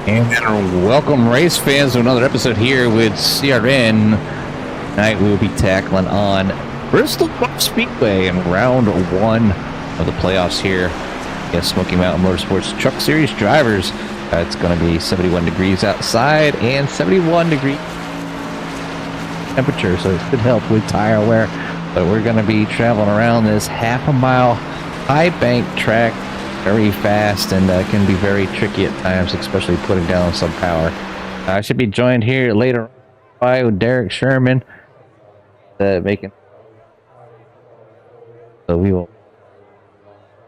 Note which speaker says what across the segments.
Speaker 1: And welcome, race fans, to another episode here with CRN. Tonight we will be tackling on Bristol Speedway in round one of the playoffs here against Smoky Mountain Motorsports Truck Series drivers. It's going to be 71 degrees outside and 71 degree temperature, so it should help with tire wear. But we're going to be traveling around this half-a-mile high bank track very fast, and can be very tricky at times, especially putting down some power. I should be joined here later by Derek Sherman, making. So we will.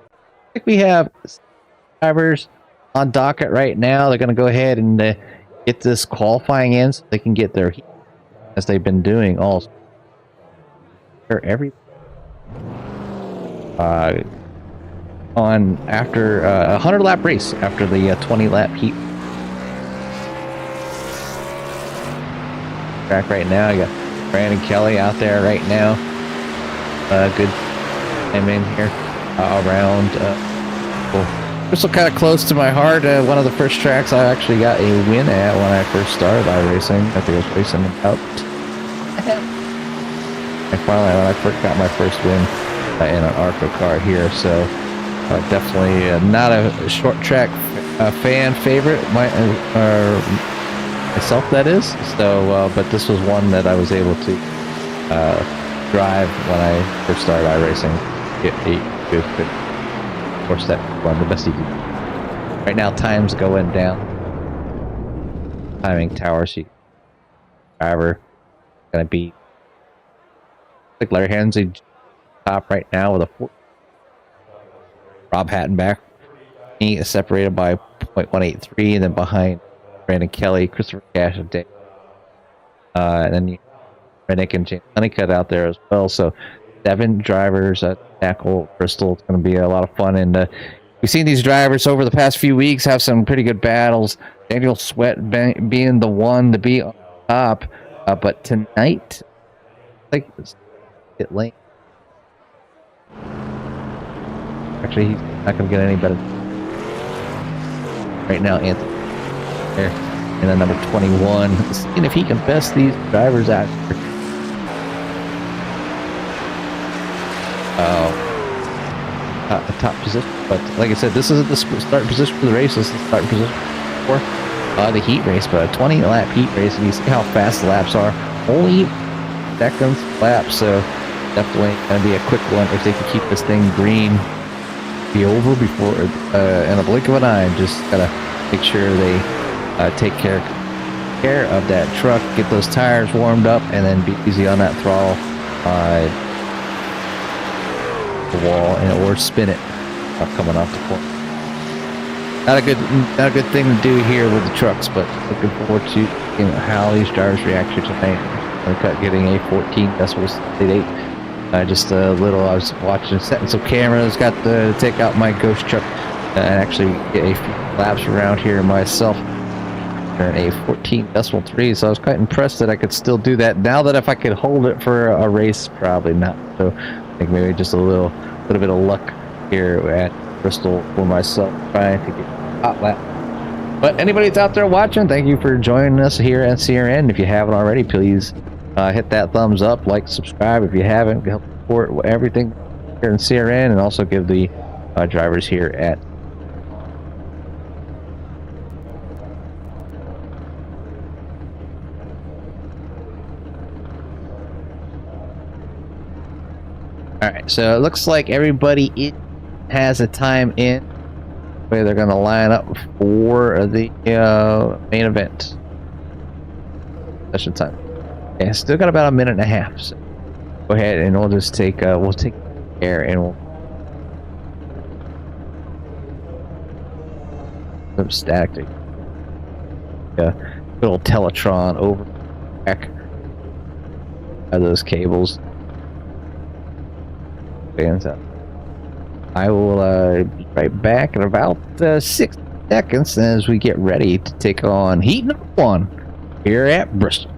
Speaker 1: I think we have drivers on docket right now. They're going to go ahead and get this qualifying in, so they can get their heat, as they've been doing all every. On after a 100-lap race after the 20-lap heat track right now. You got Brandon Kelly out there right now. Good time in here around. Bristol kind of close to my heart. One of the first tracks I actually got a win at when I first started iRacing. I think I was racing about. When I first got my first win in an ARCA car here, so. Definitely not a short track fan favorite, myself that is. So, but this was one that I was able to drive when I first started iRacing. Get a good course that one, the best you can. Right now, time's going down. Timing tower, so driver gonna be like Larry Hansley top right now with a 4. Rob Hattenback, he is separated by 0.183, and then behind Brandon Kelly, Christopher Cash, and Dave. And then Reddick and James Honeycutt out there as well. So 7 drivers at tackle Bristol. It's going to be a lot of fun. And we've seen these drivers over the past few weeks have some pretty good battles. Daniel Sweat being the one to be on top. But tonight, I think it's a bit late. Actually, he's not going to get any better. Right now, Anthony there in the number 21. Seeing if he can best these drivers out here. The top position. But like I said, this isn't the starting position for the race. This is the starting position for the heat race. But a 20-lap heat race, and you see how fast the laps are. Only seconds laps, so definitely going to be a quick one if they can keep this thing green. Be over before in a blink of an eye. Just gotta make sure they take care of that truck, get those tires warmed up, and then be easy on that throttle, the wall, or spin it coming off the corner. Not a good thing to do here with the trucks, but looking forward to how these drivers react here tonight. Getting a 14 decibels 8. Just a little, I was watching, setting some cameras, got to take out my ghost truck and actually get a few laps around here myself. Turn a 14.3, so I was quite impressed that I could still do that. Now that if I could hold it for a race, probably not. So I think maybe just a little bit of luck here at Bristol for myself, trying to get a hot lap. But anybody that's out there watching, thank you for joining us here at CRN. If you haven't already, please hit that thumbs up, like, subscribe if you haven't. Help support everything here in CRN, and also give the drivers here at Alright, so it looks like everybody has a time in where they're going to line up for the main event. Session time. Yeah, still got about a minute and a half. So go ahead and we'll just take care, and we'll some static. Little Teletron over back of those cables. Fans up. I will be right back in about 6 seconds as we get ready to take on heat number 1 here at Bristol.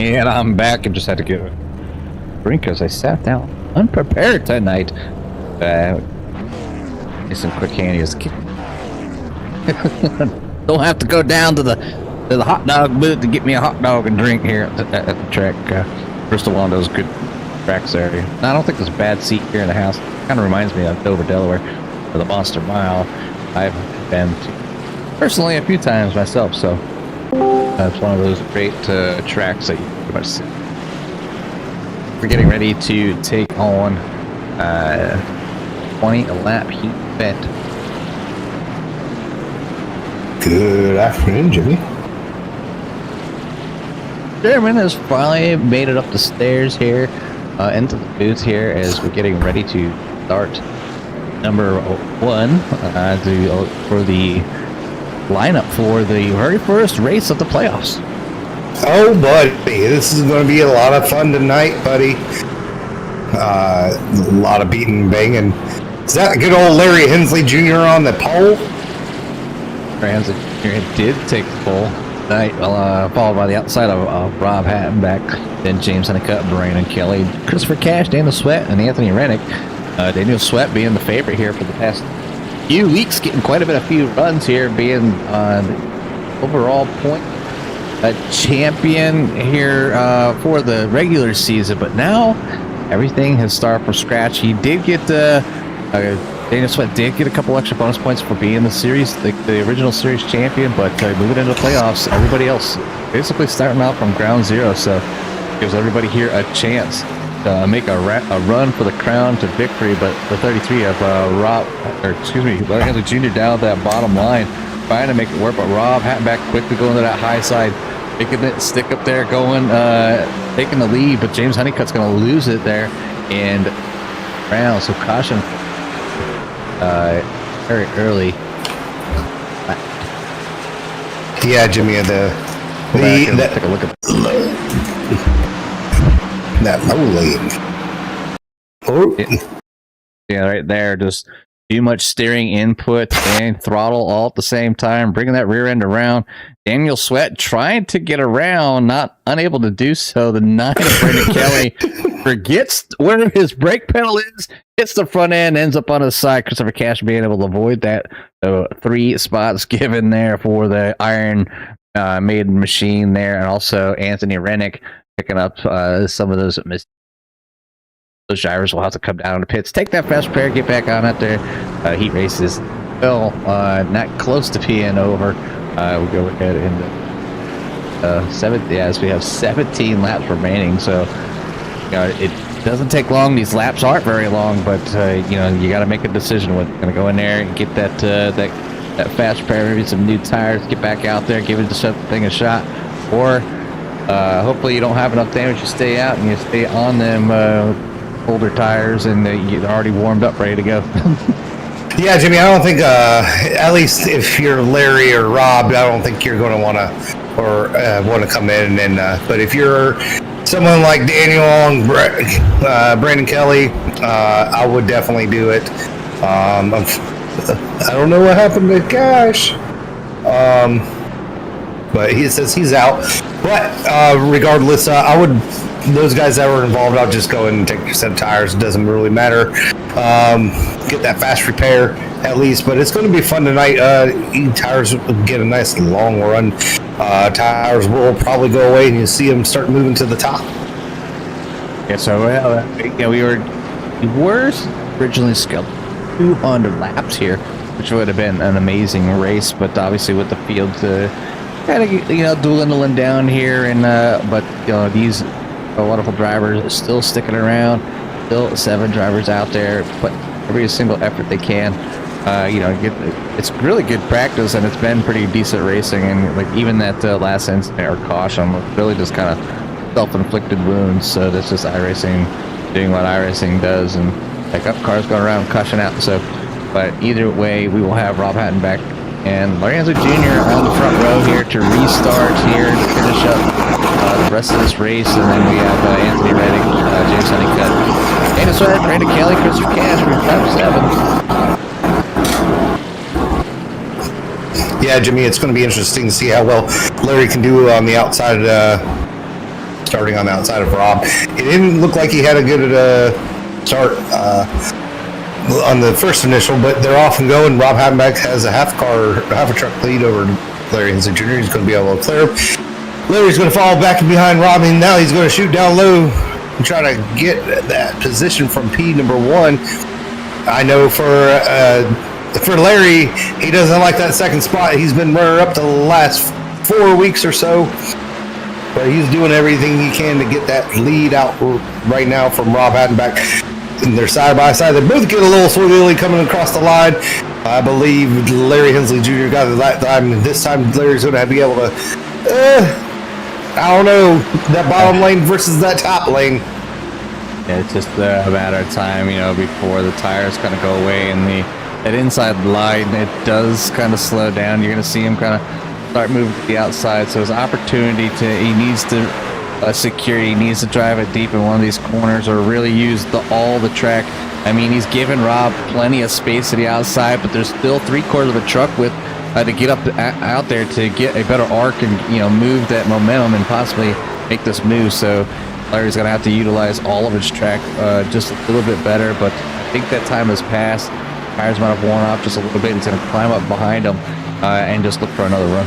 Speaker 1: And I'm back and just had to get a drink as I sat down unprepared tonight. Get some quick candies. Don't have to go down to the hot dog booth to get me a hot dog and drink here at the track. Bristol one of those good tracks there. And I don't think there's a bad seat here in the house. Kind of reminds me of Dover, Delaware, for the Monster Mile. I've been to personally a few times myself, so it's one of those great tracks that you pretty much see. We're getting ready to take on 20 lap heat event.
Speaker 2: Good afternoon, Jimmy.
Speaker 1: Chairman has finally made it up the stairs here into the booth here as we're getting ready to start number 1 for the lineup for the very first race of the playoffs.
Speaker 2: Oh, buddy, this is going to be a lot of fun tonight, buddy. A lot of beating and banging. Is that good old Larry Hensley Jr. on the pole?
Speaker 1: Larry Hensley Jr. did take the pole tonight, followed by the outside of Rob Hattenbeck, then James Honeycutt, Brandon Kelly, Christopher Cash, Daniel Sweat, and Anthony Rennick. Daniel Sweat being the favorite here for the past few weeks, getting quite a few runs here, being the overall point champion here for the regular season. But now everything has started from scratch. He did get Daniel Sweat did get a couple extra bonus points for being the series, the original series champion, but moving into the playoffs, everybody else basically starting out from ground zero, so gives everybody here a chance to make a run for the crown to victory. But the 33 of Larry Hensley Jr. down at that bottom line, trying to make it work, but Rob Hattenbeck quickly going to that high side, making it stick up there, going, taking the lead, but James Honeycutt's going to lose it there, and round, so caution very early.
Speaker 2: Yeah, Jimmy, take a look at that low lane. Oh.
Speaker 1: Yeah, right there, just too much steering input and throttle all at the same time, bringing that rear end around. Daniel Sweat trying to get around, unable to do so. The 9 of Brandon Kelly forgets where his brake pedal is, hits the front end, ends up on his side. Christopher Cash being able to avoid that. So 3 spots given there for the Iron Maiden machine there, and also Anthony Rennick picking up some of those mistakes. Those drivers will have to come down to pits, take that fast repair, get back on out there. Heat races still not close to being over. We'll go ahead into 7th. Yes, we have 17 laps remaining, so it doesn't take long. These laps aren't very long, but you got to make a decision. We're going to go in there and get that fast repair, maybe some new tires, get back out there, give it the thing a shot, or hopefully you don't have enough damage. You stay out and you stay on them older tires, and you're already warmed up, ready to go.
Speaker 2: Yeah, Jimmy, I don't think, at least if you're Larry or Rob, I don't think you're going to want to come in. But if you're someone like Daniel and Brandon Kelly, I would definitely do it. I don't know what happened to Cash, but he says he's out. But regardless, those guys that were involved, I'll just go and take a set of tires. It doesn't really matter. Get that fast repair at least, but it's going to be fun tonight. Tires will get a nice long run. Tires will probably go away, and you see them start moving to the top.
Speaker 1: Yeah, so we were originally scheduled 200 laps here, which would have been an amazing race, but obviously with the field kind of dwindling down here, and but these wonderful drivers are still sticking around. Still 7 drivers out there, put every single effort they can. It's really good practice, and it's been pretty decent racing. And like even that last incident or caution was really just kind of self-inflicted wounds. So that's just iRacing doing what iRacing does, and pickup cars going around, caution out. So, but either way, we will have Rob Hattenbeck and Larry Hensley Jr. on the front row here to restart here to finish up the rest of this race. And then we have Anthony Rennick, James Honeycutt, Daniel Sweat, Brandon Kelly, Christopher Cash from 5-7.
Speaker 2: Yeah, Jimmy, it's going to be interesting to see how well Larry can do on the outside starting on the outside of Rob. It didn't look like he had a good start on the first initial, but they're off and going. Rob Hagenbeck has a half a truck lead over Larry Hensley Jr. He's going to be able to clear him. Larry's going to fall back behind Rob, and now he's going to shoot down low and try to get that position from P number 1. I know for Larry, he doesn't like that second spot. He's been runner up the last 4 weeks or so, but he's doing everything he can to get that lead out right now from Rob Hagenbeck. And they're side by side. They both get a little swirly coming across the line. I believe Larry Hensley Jr. got it that time. This time, Larry's going to be able to, I don't know, that bottom lane versus that top lane.
Speaker 1: Yeah, it's just a matter of time, before the tires kind of go away, and that inside line, it does kind of slow down. You're going to see him kind of start moving to the outside. So his opportunity he needs to secure, he needs to drive it deep in one of these corners or really use all the track. I mean, he's given Rob plenty of space to the outside, but there's still 3/4 of a truck width to get out there to get a better arc and move that momentum and possibly make this move. So Larry's going to have to utilize all of his track just a little bit better, but I think that time has passed. Tires might have worn off just a little bit. He's going to climb up behind him and just look for another run.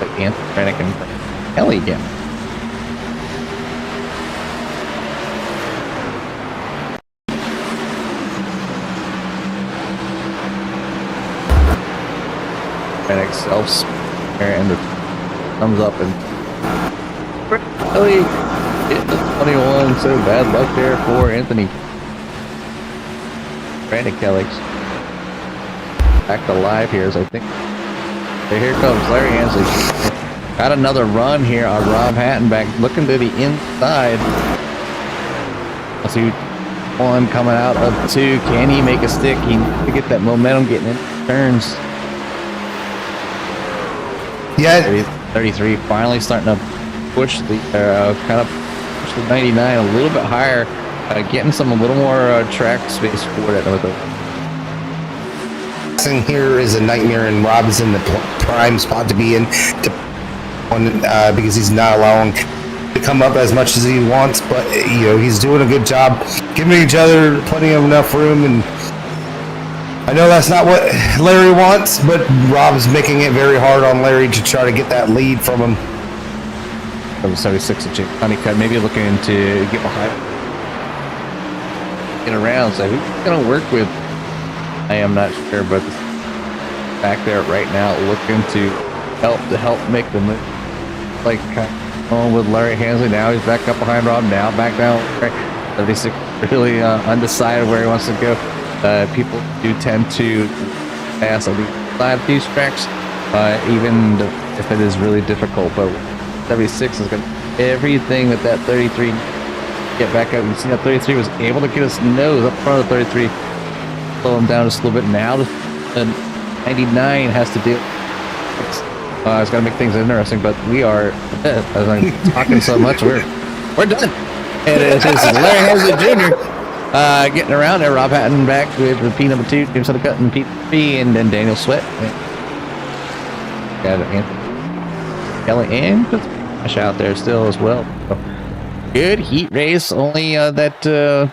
Speaker 1: Like Anthony and Kelly again. Reddick self-spare and the thumbs up and Kelly hit the 21. So bad luck there for Anthony. Brandon Kelly's back to live here as I think. Here comes Larry Hensley. Got another run here on Rob Hagenbeck, looking to the inside. Let's see, 1 coming out of 2. Can he make a stick? He needs to get that momentum getting in turns.
Speaker 2: Yeah,
Speaker 1: 33 finally starting to push the kind of push the 99 a little bit higher, getting a little more track space for it.
Speaker 2: Here is a nightmare, and Rob is in the prime spot to be in because he's not allowing to come up as much as he wants, but he's doing a good job giving each other plenty of enough room. And I know that's not what Larry wants, but Rob's making it very hard on Larry to try to get that lead from him.
Speaker 1: 76 inch honeycut, maybe looking to get behind, get around. So who's going to work with? I am not sure, but back there right now looking to help make the move. Like on with Larry Hensley. Now he's back up behind Rob. Now back down. 36 really undecided where he wants to go. People do tend to pass on the side of these tracks, even if it is really difficult. But 76 is going to everything that 33 get back up. You see that 33 was able to get his nose up front of the 33. Slow him down just a little bit. Now the 99 has to deal. It's going to make things interesting, but we are, as I'm talking so much, we're done. And it is Larry Hensley Jr. Getting around there. Rob Hagenbeck with the P number 2, James Honeycutt and P3, and then Daniel Sweat. Got Anthony Kelly and Ash out there still as well. So, good heat race. Only that a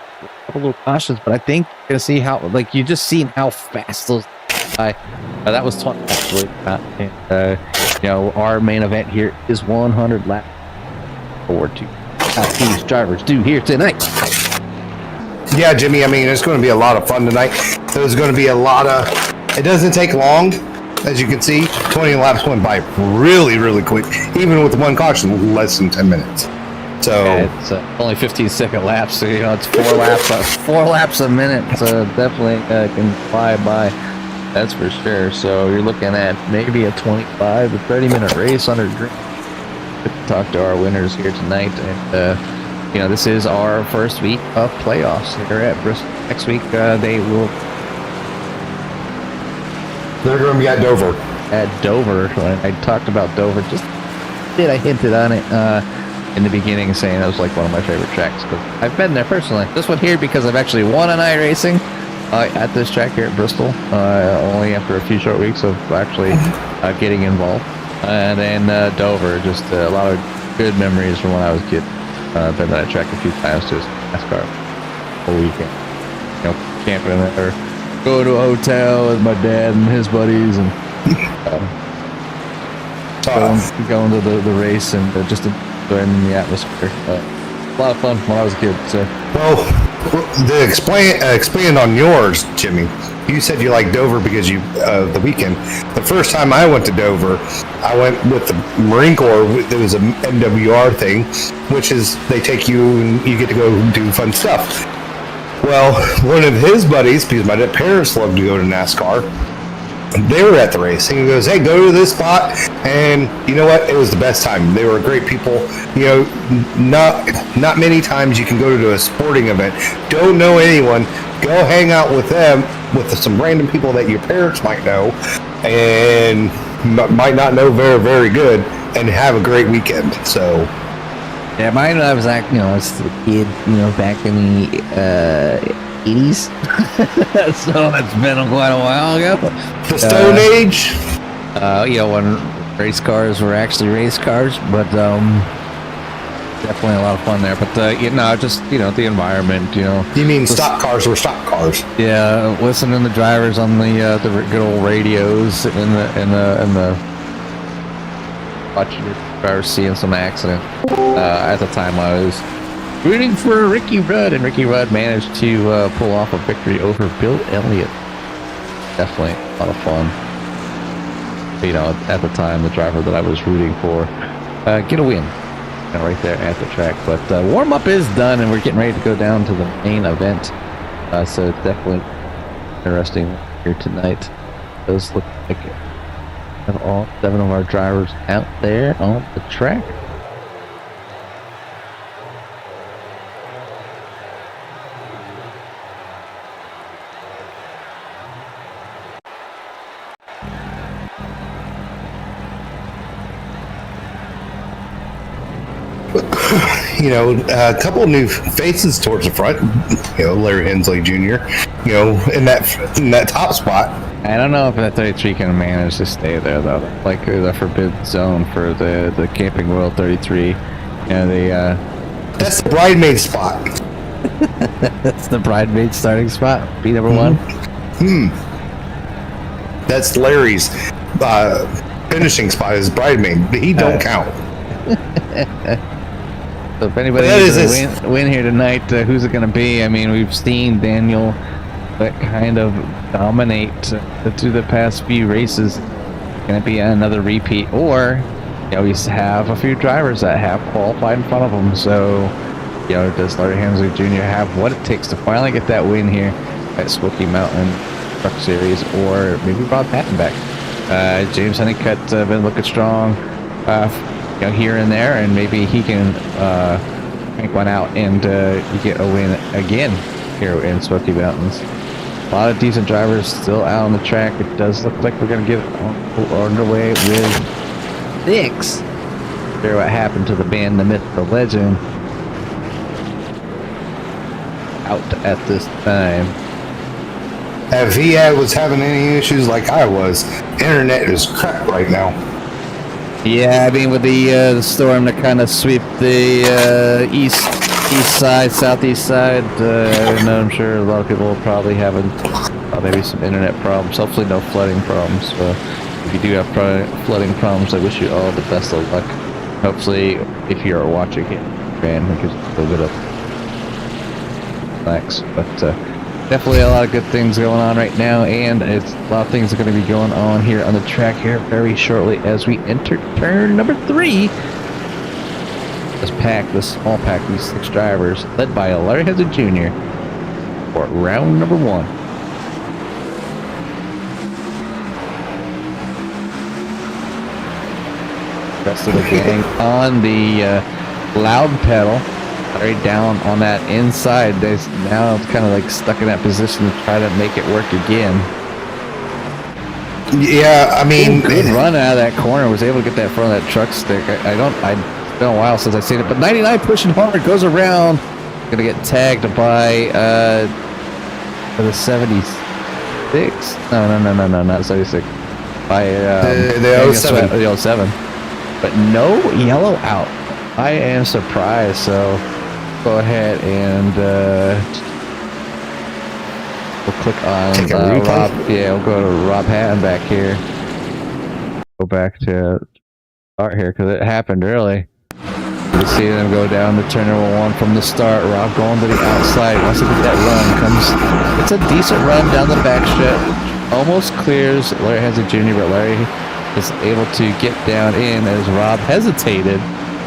Speaker 1: little cautious, but I think you're gonna see how, like, you just seen how fast those. That was 20 actually. Our main event here is 100 laps forward to how these drivers do here tonight.
Speaker 2: Yeah, Jimmy, I mean, it's going to be a lot of fun tonight. There's going to be a lot of... It doesn't take long, as you can see. 20 laps went by really, really quick. Even with one caution, less than 10 minutes. So
Speaker 1: yeah, it's only 15-second laps, so it's 4 laps a minute. So definitely can fly by. That's for sure. So you're looking at maybe a 25 to 30-minute race under green. Talk to our winners here tonight, and this is our first week of playoffs here at Bristol. Next week they're
Speaker 2: going to be at Dover.
Speaker 1: At Dover, I talked about Dover. I hinted on it in the beginning, saying it was like one of my favorite tracks because I've been there personally. This one here because I've actually won an iRacing at this track here at Bristol, only after a few short weeks of actually getting involved. And then Dover, just a lot of good memories from when I was a kid. I've been to that track a few times, just NASCAR whole weekend. You know, camping there, go to a hotel with my dad and his buddies, and going to the race and just enjoying the atmosphere. A lot of fun when I was a kid. So,
Speaker 2: well, to expand on yours, Jimmy. You said you like Dover because you the weekend. The first time I went to Dover, I went with the Marine Corps. There was a MWR thing, which is they take you and you get to go do fun stuff. Well, one of his buddies, because my parents love to go to NASCAR, they were at the race. He goes, "Hey, go to this spot," and you know what? It was the best time. They were great people. You know, not many times you can go to a sporting event, don't know anyone, go hang out with them, with some random people that your parents might know and might not know very, very good, and have a great weekend. So,
Speaker 3: yeah, mine. I was like, I was a kid, back in the 80s. So it's been quite a while ago.
Speaker 2: The Stone Age.
Speaker 3: When race cars were actually race cars, but definitely a lot of fun there. But just the environment.
Speaker 2: You mean stock cars were stock cars?
Speaker 3: Yeah, listening to the drivers on the good old radios and the watching the drivers seeing some accident. At the time, I was rooting for Ricky Rudd, and Ricky Rudd managed to pull off a victory over Bill Elliott. Definitely a lot of fun. At the time, the driver that I was rooting for get a win. Right there at the track. But warm-up is done, and we're getting ready to go down to the main event. So it's definitely interesting here tonight. It does look like we have all 7 of our drivers out there on the track.
Speaker 2: A couple of new faces towards the front. Larry Hensley Jr. In that top spot.
Speaker 1: I don't know if that 33 can manage to stay there though. Like the forbidden zone for the Camping World 33.
Speaker 2: That's the bridesmaid spot.
Speaker 3: That's the bridesmaid starting spot. Be number one.
Speaker 2: That's Larry's finishing spot. Is bridesmaid. He don't count.
Speaker 1: So if anybody needs to win here tonight, who's it going to be? I mean, we've seen Daniel kind of dominate through the past few races. Can it be another repeat? Or, we have a few drivers that have qualified in front of them. So, does Larry Hensley Jr. have what it takes to finally get that win here at Smoky Mountain Truck Series? Or maybe Bob Patton back? James Honeycutt been looking strong. Here and there, and maybe he can crank one out and get a win again here in Smoky Mountains. A lot of decent drivers still out on the track. It does look like we're going to get underway with 6. Hear what happened to the band, the myth, the legend, out at this time.
Speaker 2: If he was having any issues like I was, internet is crap right now.
Speaker 3: Yeah, I mean, with the storm to kind of sweep the east side, southeast side, I'm sure a lot of people will probably having maybe some internet problems. Hopefully no flooding problems. If you do have flooding problems, I wish you all the best of luck. Hopefully, if you're watching it, man, we could a little bit of relax. But definitely a lot of good things going on right now, and it's a lot of things are going to be going on here on the track here very shortly as we enter turn number 3. This small pack, these 6 drivers, led by Larry Hensley Jr. for round number 1. Rest of the gang on the loud pedal. Larry down on that inside. They're now kind of like stuck in that position to try to make it work again.
Speaker 2: Yeah, I mean,
Speaker 3: good run out of that corner. Was able to get that front of that truck stick. It's been a while since I've seen it, but 99 pushing hard, goes around. Gonna get tagged by the 76. No, not 76. by
Speaker 2: The
Speaker 3: Daniel
Speaker 2: 07.
Speaker 3: Sweat, the 07. But no yellow out. I am surprised. So go ahead and we'll click on
Speaker 2: Take a replay?
Speaker 3: Rob. Yeah, we'll go to Rob Hatton back here. Go back to start here because it happened early. You see them go down to turn number 1 from the start. Rob going to the outside. Wants to get that run. It's a decent run down the back stretch. Almost clears Larry Hansen Jr., but Larry is able to get down in as Rob hesitated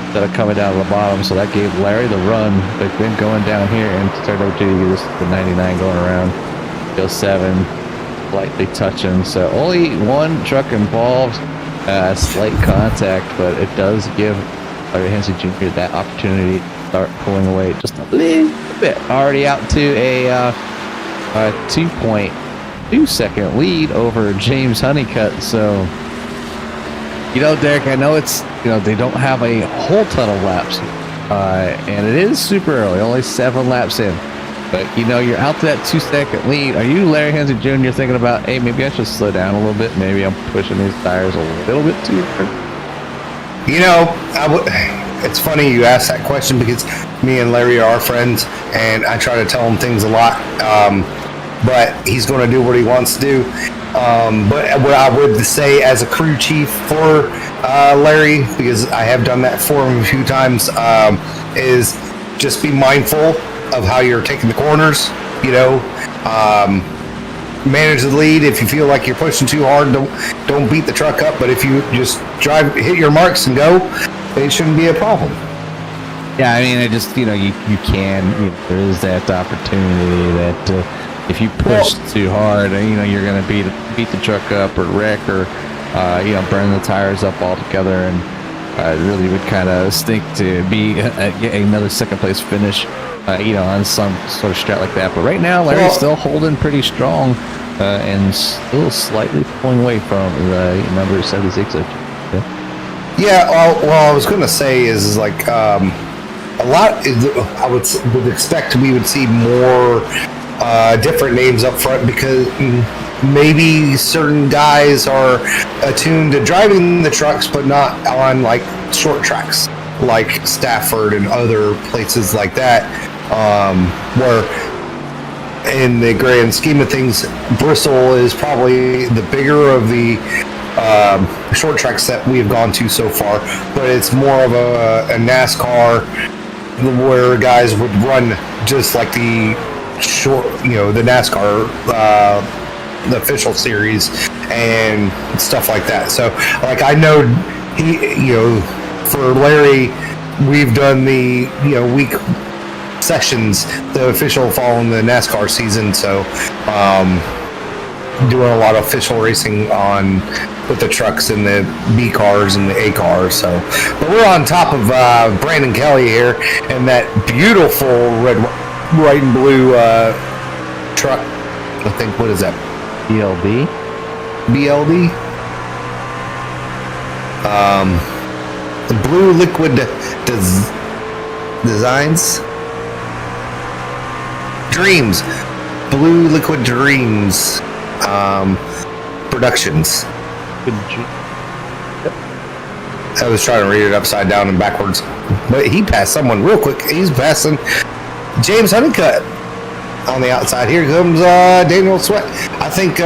Speaker 3: instead of coming down to the bottom. So that gave Larry the run, but then going down here and start over to the 99 going around. 07 slightly touching. So only one truck involved. Slight contact, but it does give Larry Hansen Jr. that opportunity to start pulling away just a little bit. Already out to a 2.2 second lead over James Honeycutt. So, Derek, I know it's, they don't have a whole ton of laps, and it is super early, only 7 laps in. But, you're out to that 2-second lead. Are you, Larry Hansen Jr., thinking about, hey, maybe I should slow down a little bit? Maybe I'm pushing these tires a little bit too hard?
Speaker 2: It's funny you ask that question because me and Larry are friends, and I try to tell him things a lot. But he's going to do what he wants to do. But what I would say as a crew chief for Larry, because I have done that for him a few times, is just be mindful of how you're taking the corners. Manage the lead. If you feel like you're pushing too hard, don't beat the truck up. But if you just hit your marks and go, it shouldn't be a problem.
Speaker 3: Yeah, I mean, it just you can. There is that opportunity that if you push too hard, you're going to beat the truck up or wreck or burn the tires up altogether, and it really would kind of stink to be get another second place finish. On some sort of strat like that. But right now, Larry's still holding pretty strong and still slightly pulling away from the number 76.
Speaker 2: Yeah, well, I was going to say is like a lot. I would expect we would see more different names up front because maybe certain guys are attuned to driving the trucks, but not on like short tracks like Stafford and other places like that. Where in the grand scheme of things, Bristol is probably the bigger of the short tracks that we have gone to so far, but it's more of a NASCAR where guys would run just like the short, the NASCAR, the official series and stuff like that. So like I know for Larry, we've done the week sessions, the official following the NASCAR season, so doing a lot of official racing with the trucks and the B cars and the A cars. So, but we're on top of Brandon Kelly here and that beautiful red, white, and blue truck. I think, what is that?
Speaker 3: BLD.
Speaker 2: The Blue Liquid Designs. Dreams, Blue Liquid Dreams, Productions. I was trying to read it upside down and backwards, but he passed someone real quick. He's passing James Honeycutt on the outside. Here comes Daniel Sweat. I think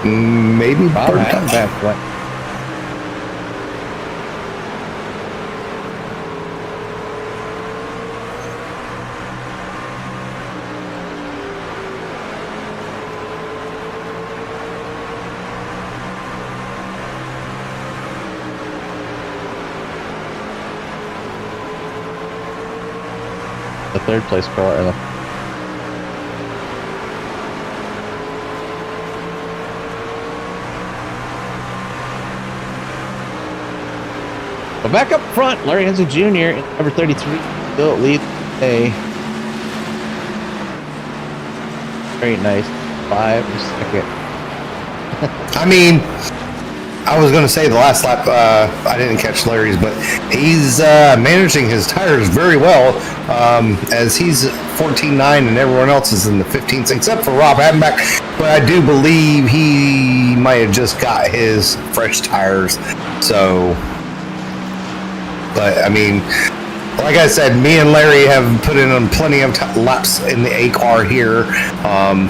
Speaker 2: maybe
Speaker 3: Bird. The third place car. But back up front, Larry Hansen Jr. number 33 still leads a very nice 5 second.
Speaker 2: I mean, I was going to say the last lap, I didn't catch Larry's, but he's managing his tires very well, as he's 14.9 and everyone else is in the 15s, except for Rob Hadenback. But I do believe he might have just got his fresh tires. So, but I mean, like I said, me and Larry have put in plenty of laps in the A car here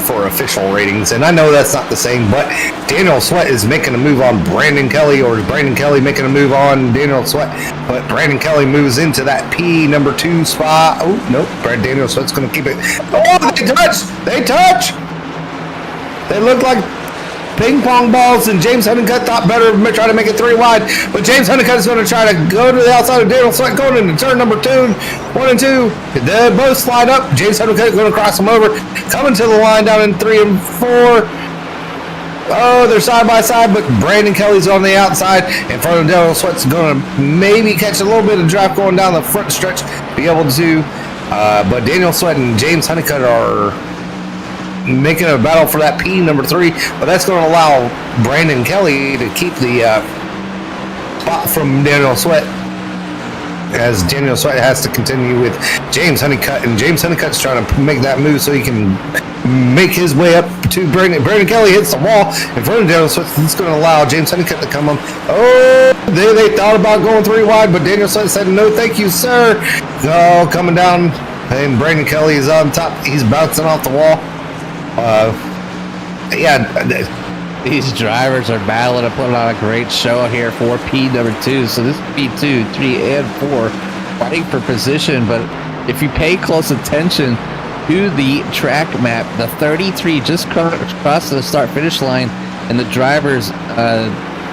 Speaker 2: for official ratings, and I know that's not the same, but Daniel Sweat is making a move on Brandon Kelly, or is Brandon Kelly making a move on Daniel Sweat? But Brandon Kelly moves into that P number 2 spot. Oh, nope, Daniel Sweat's going to keep it. Oh, they touch! They touch! They look like ping pong balls, and James Honeycutt thought better of trying to make it 3 wide, but James Honeycutt is going to try to go to the outside of Daniel Sweat, going into turn number 2, 1 and 2. They both slide up. James Honeycutt is going to cross them over, coming to the line down in 3 and 4. Oh, they're side by side, but Brandon Kelly's on the outside in front of Daniel Sweat's going to maybe catch a little bit of draft going down the front stretch, be able to, but Daniel Sweat and James Honeycutt are making a battle for that P number 3, but that's going to allow Brandon Kelly to keep the spot from Daniel Sweat, as Daniel Sweat has to continue with James Honeycutt, and James Honeycutt's trying to make that move so he can make his way up to Brandon. Brandon Kelly hits the wall in front of Daniel Sweat. It's going to allow James Honeycutt to come up. Oh, they thought about going 3 wide, but Daniel Sweat said, no, thank you, sir. Oh, coming down, and Brandon Kelly is on top. He's bouncing off the wall.
Speaker 3: These drivers are battling to put on a great show here for P number 2. So this is P2, 3, and 4 fighting for position. But if you pay close attention to the track map, the 33 just crossed the start-finish line, and the drivers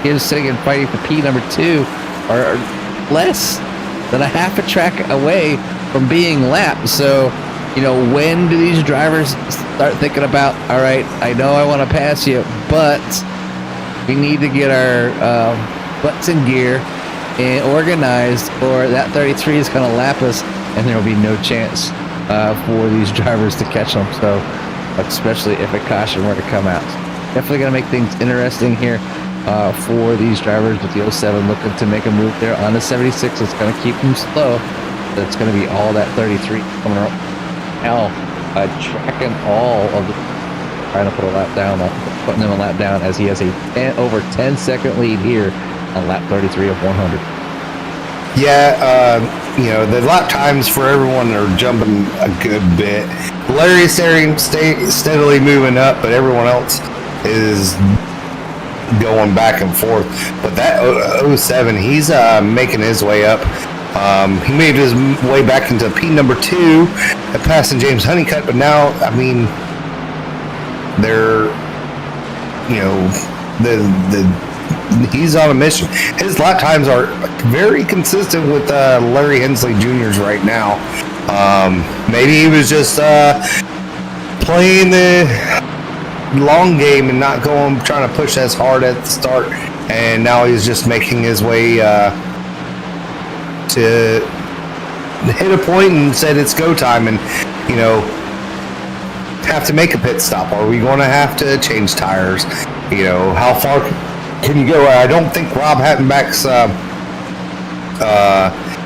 Speaker 3: here sitting and fighting for P number 2 are less than a half a track away from being lapped. So, you know, when do these drivers start thinking about, all right, I know I want to pass you, but we need to get our butts in gear and organized, or that 33 is going to lap us, and there will be no chance for these drivers to catch them. So, especially if a caution were to come out. Definitely going to make things interesting here for these drivers with the 07 looking to make a move there on the 76. It's going to keep them slow. It's going to be all that 33 coming around. Now, tracking all of the, trying to put a lap down, putting them a lap down, as he has a over 10-second lead here on lap 33 of 100.
Speaker 2: Yeah, you know, the lap times for everyone are jumping a good bit. Larry's steadily moving up, but everyone else is going back and forth. But that 07, he's making his way up. He made his way back into P number 2, passing James Honeycutt, but now, I mean, they're, you know, he's on a mission. His lap times are very consistent with Larry Hensley Jr.'s right now. Maybe he was just playing the long game and not trying to push as hard at the start, and now he's just making his way to hit a point and said it's go time, and, you know, have to make a pit stop. Are we going to have to change tires? You know, how far can you go? I don't think Rob Hattenback's
Speaker 3: I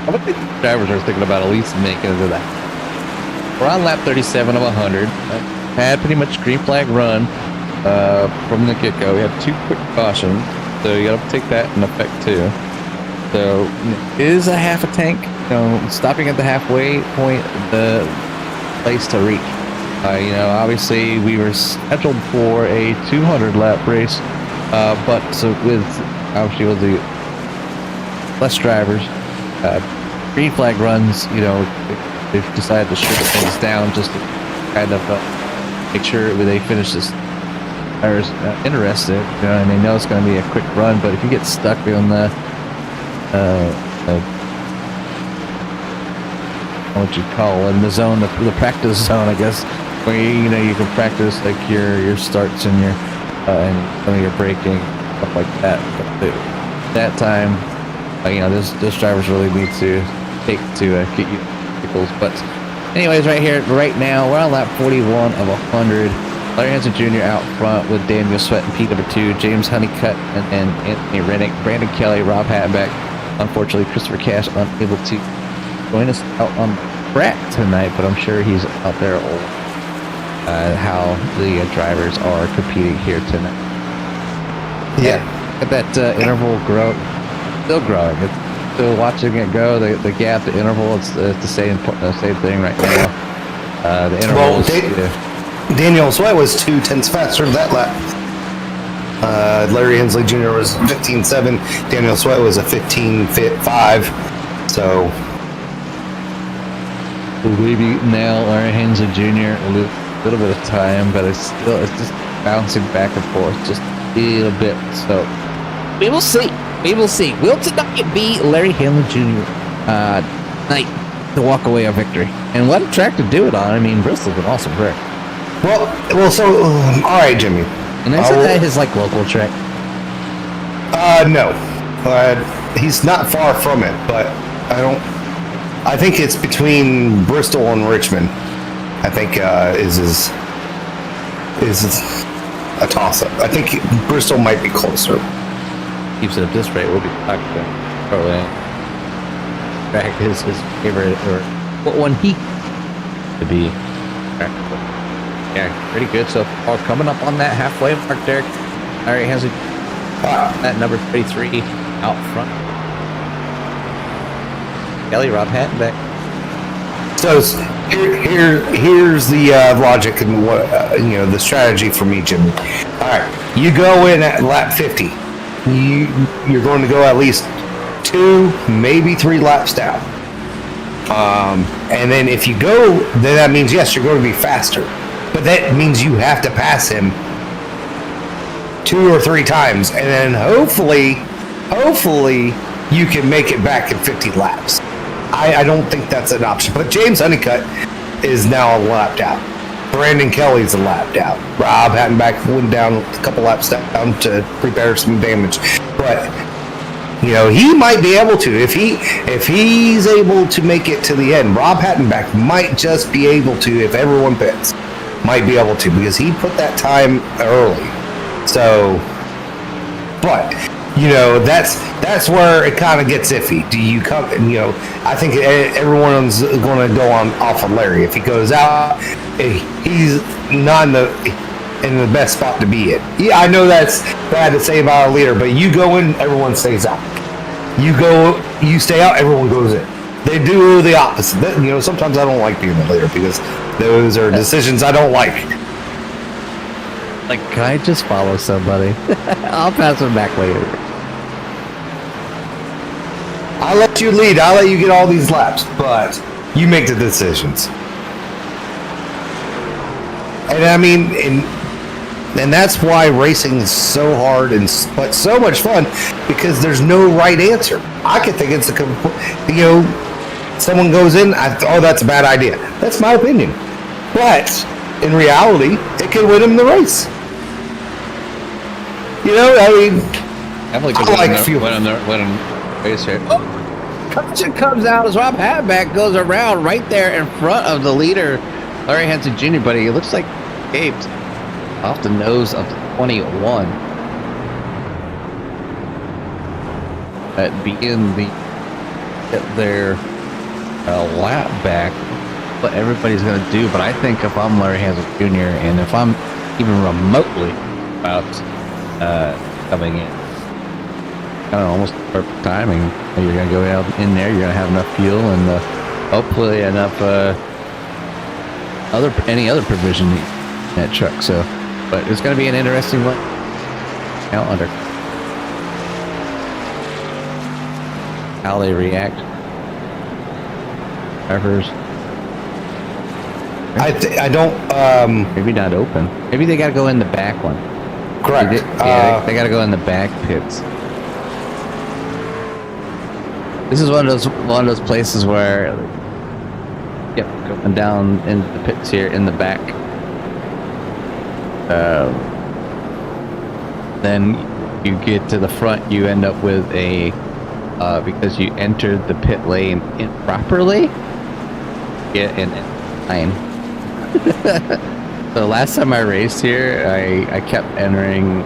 Speaker 3: would think drivers are thinking about at least making it to that. We're on lap 37 of 100. Had pretty much green flag run from the get-go. We had 2 quick cautions, so you got to take that in effect too. So it is a half a tank. You know, stopping at the halfway point, the place to reach. You know, obviously we were scheduled for a 200 lap race, but so with obviously with the less drivers, green flag runs, you know, they've decided to strip things down just to kind of make sure they finish this. Drivers interested, you know, and they know it's going to be a quick run, but if you get stuck on the what you call in the zone, the practice zone, I guess, where you know you can practice like your starts and your and some of your braking, stuff like that. But that time, you know, those drivers really need to take to get you vehicles. But anyways, right now we're on lap 41 of 100. Larry Hansen Jr. out front with Daniel Sweat and P number 2, James Honeycutt, and Anthony Rennick, Brandon Kelly, Rob Hattenbeck. Unfortunately, Christopher Cash unable to join us out on track tonight, but I'm sure he's out there how the drivers are competing here tonight.
Speaker 2: Yeah.
Speaker 3: At that interval still growing. It's still watching it go. The gap, the interval, it's the same thing right now. The interval
Speaker 2: Daniel Sweat was 2/10 faster that lap. Larry Hensley Jr. was 15.7. Daniel Sweat was a 15.5. So
Speaker 3: maybe now Larry Hensley Jr. a little bit of time, but it's just bouncing back and forth just a little bit. So we will see. Will tonight be Larry Hensley Jr. Night to walk away a victory? And what a track to do it on. I mean, Bristol's an awesome track.
Speaker 2: Well, so all right, Jimmy.
Speaker 3: And I said that his local track.
Speaker 2: No, he's not far from it, but I think it's between Bristol and Richmond. I think is a toss-up. I think Bristol might be closer.
Speaker 3: Keeps it at this rate, we'll be back probably back his favorite or one he to be. Yeah, pretty good so far. Coming up on that halfway mark, Derek. Larry Hensley at number 33 out front. Kelly, Rob Hattenbeck.
Speaker 2: So here's the logic and what the strategy for me, Jimmy. All right, you go in at lap 50. You're going to go at least 2, maybe 3 laps down. And then if you go, then that means yes, you're going to be faster. But that means you have to pass him 2 or 3 times, and then hopefully you can make it back in 50 laps. I don't think that's an option. But James Honeycutt is now a lap out. Brandon Kelly's a lap out. Rob Hattenbeck went down a couple laps down to repair some damage. But he might be able to if he's able to make it to the end. Rob Hattenbeck might just be able to if everyone pits. Might be able to because he put that time early. So, but that's where it kind of gets iffy. Do you come? I think everyone's going to go off of Larry. If he goes out, he's not in the best spot to be in. Yeah, I know that's bad to say about a leader, but you go in, everyone stays out. You stay out, everyone goes in. They do the opposite. Sometimes I don't like being the leader because those are decisions I don't like.
Speaker 3: Like, can I just follow somebody? I'll pass him back later.
Speaker 2: I'll let you lead. I'll let you get all these laps, but you make the decisions. And I mean, and that's why racing is so hard but so much fun because there's no right answer. I could think it's someone goes in, that's a bad idea. That's my opinion. But in reality, it could win him the race.
Speaker 3: Definitely could win him the race here. Oh, caution comes out as Rob Hattenbeck goes around right there in front of the leader, Larry Hensley Jr., but he looks like escaped off the nose of the 21. That being their lap back, what everybody's going to do. But I think if I'm Larry Hensley Jr. and if I'm even remotely about coming in, almost perfect timing, you're going to go out in there, you're going to have enough fuel and hopefully enough any other provision in that truck. So, but it's going to be an interesting one. Now under how they react. Drivers.
Speaker 2: I don't.
Speaker 3: Maybe not open. Maybe they got to go in the back one.
Speaker 2: Correct.
Speaker 3: They got to go in the back pits. This is one of those places where, going down in the pits here in the back. Then you get to the front, you end up with a because you entered the pit lane improperly. Get in line. The last time I raced here, I kept entering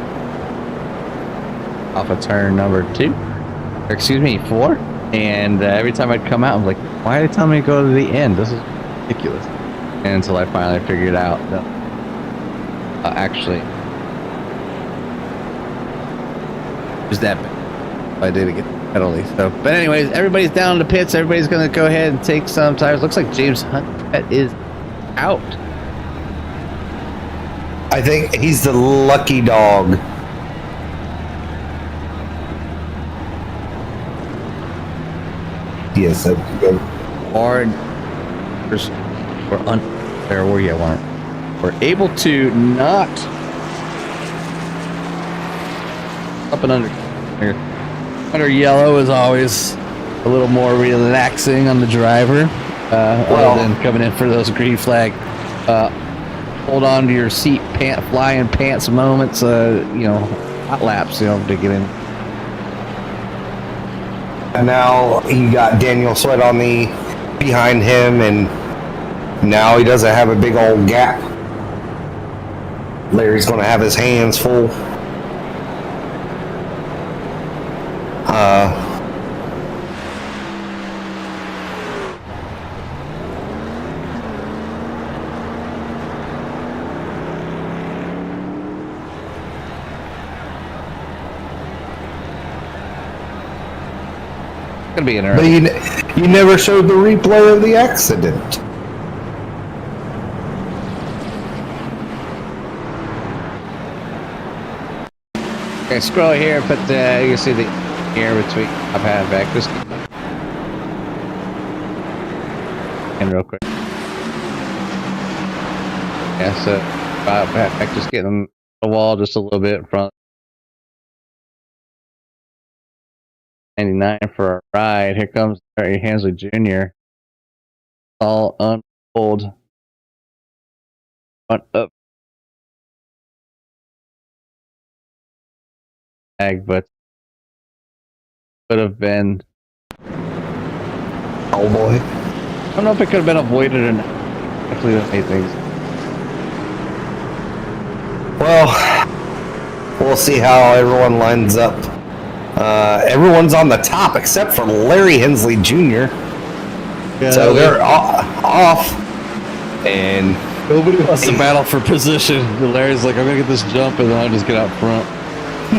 Speaker 3: off of turn number 2, or excuse me, 4, and every time I'd come out, I'm like, why are they telling me to go to the end? This is ridiculous. And until I finally figured out that actually was that bad. I did get the penalty. So, but anyways, everybody's down in the pits. Everybody's gonna go ahead and take some tires. Looks like James Hunt is out.
Speaker 2: I think he's the lucky dog. Yes, that's good.
Speaker 3: Or where you want. We're able to not up and under yellow is always a little more relaxing on the driver, other than coming in for those green flag hold on to your seat flying pants moments, hot laps, to get in.
Speaker 2: And now he got Daniel Sweat on the behind him, and now he doesn't have a big old gap. Larry's going to have his hands full.
Speaker 3: Gonna be
Speaker 2: But
Speaker 3: interesting.
Speaker 2: you never showed the replay of the accident.
Speaker 3: Okay, scroll here, but you can see the air between I've had back this and real quick. Yeah, so back just getting the wall just a little bit in front. 99 for our ride. Here comes Larry Hensley Jr. All unfold. Front up. But could have been.
Speaker 2: Oh boy.
Speaker 3: I don't know if it could have been avoided or not. Definitely don't hate things.
Speaker 2: Well, we'll see how everyone lines up. Everyone's on the top except for Larry Hensley Jr.
Speaker 3: Yeah,
Speaker 2: So they're off. And
Speaker 3: nobody wants to battle for position. Larry's like, I'm gonna get this jump and then I'll just get out front.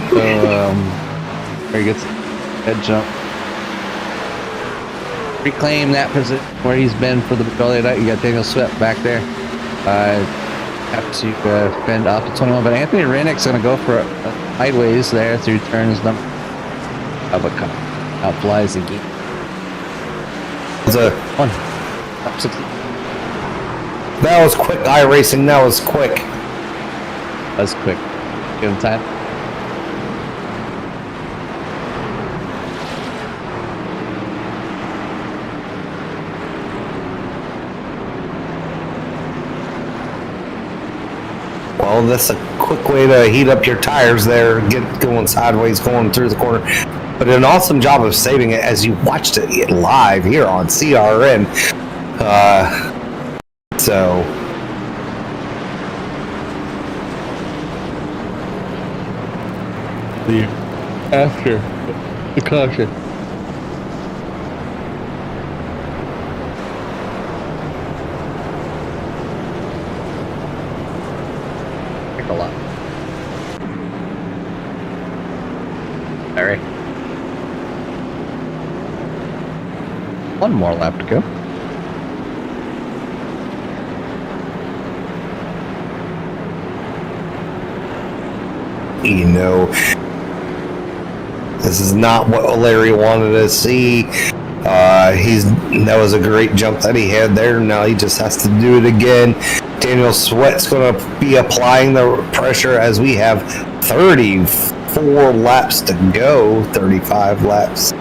Speaker 3: So Larry gets head jump. Reclaim that position where he's been for the majority of that. You got Daniel Sweat back there. Have to fend off the 21, but Anthony Rennick's gonna go for a sideways there through turns number. But out flies again.
Speaker 2: it's a,
Speaker 3: One. Top 60.
Speaker 2: that was quick iRacing. That was quick.
Speaker 3: That's quick. Give him time.
Speaker 2: Well, that's a quick way to heat up your tires there, get going sideways, going through the corner. But an awesome job of saving it as you watched it live here on CRN. So
Speaker 3: After the caution. A lot. Larry. One more lap to go.
Speaker 2: you know, this is not what Larry wanted to see. That was a great jump that he had there. Now he just has to do it again. Daniel Sweat's going to be applying the pressure as we have 34 laps to go. 35 laps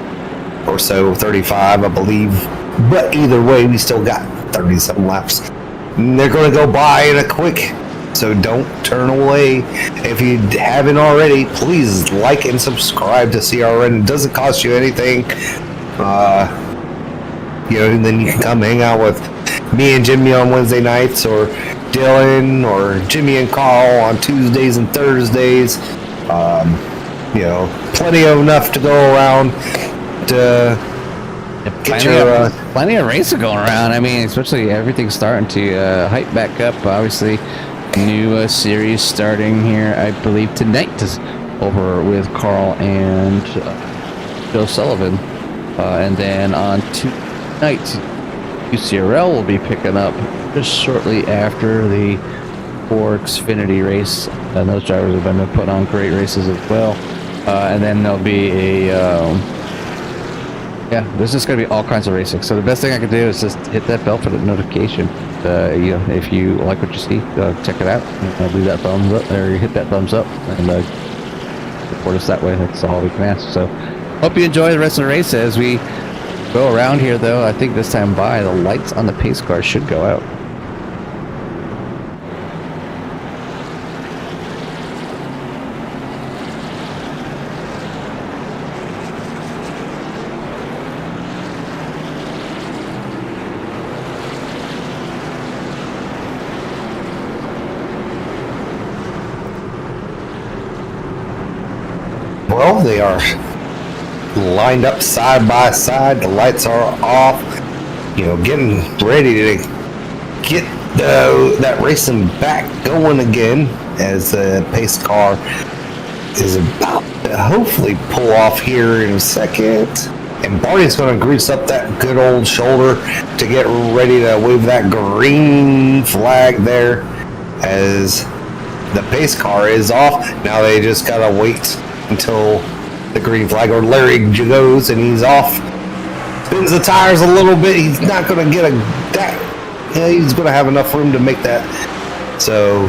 Speaker 2: or so, 35 I believe. But either way, we still got 30-some laps. And they're going to go by in a quick. So don't turn away. If you haven't already, please like and subscribe to CRN. It doesn't cost you anything. And then you can come hang out with me and Jimmy on Wednesday nights, or Dylan or Jimmy and Carl on Tuesdays and Thursdays. You know, plenty of enough to go around to get your.
Speaker 3: Plenty of racing going around. I mean, especially everything's starting to hype back up. Obviously, new series starting here, I believe, tonight over with Carl and Joe Sullivan. And then on tonight, UCRL will be picking up just shortly after the Ford Xfinity race. And those drivers have been putting on great races as well. And then there'll be there's just going to be all kinds of racing. So the best thing I can do is just hit that bell for the notification. You know, if you like what you see, check it out. Leave that thumbs up, or hit that thumbs up, and support us that way. That's all we can ask. So hope you enjoy the rest of the race as we go around here. Though I think this time by the lights on the pace car should go out.
Speaker 2: Well, they are lined up side by side. The lights are off. You know, getting ready to get that racing back going again as the pace car is about to hopefully pull off here in a second. And Barney's going to grease up that good old shoulder to get ready to wave that green flag there as the pace car is off. Now they just got to wait until the green flag, or Larry goes and he's off, spins the tires a little bit. He's not going to get he's going to have enough room to make that. So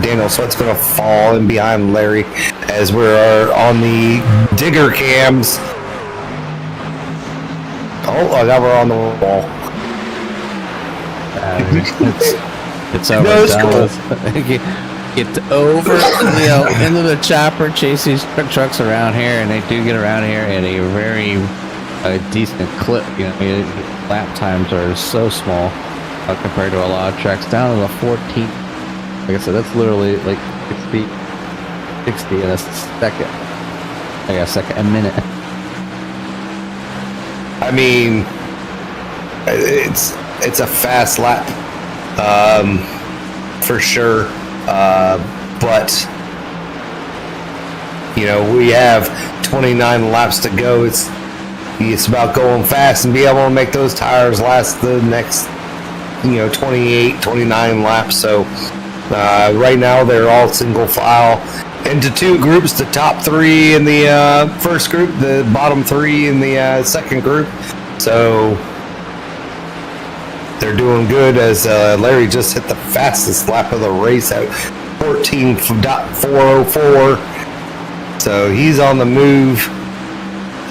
Speaker 2: Daniel Sweat's going to fall in behind Larry as we're on the digger cams. Oh, now we're on the wall.
Speaker 3: It's over.
Speaker 2: No, it's cool.
Speaker 3: Get over, you know, into the chopper, chase these trucks around here, and they do get around here at a very decent clip. You know, lap times are so small compared to a lot of tracks. Down to the 14. Like I said, that's literally like 60 in a second. A minute.
Speaker 2: I mean, it's a fast lap, for sure. But you know, we have 29 laps to go. It's about going fast and be able to make those tires last the next, 28, 29 laps. So right now they're all single file into two groups: the top three in the first group, the bottom three in the second group. So they're doing good as Larry just hit the fastest lap of the race at 14.404. So he's on the move.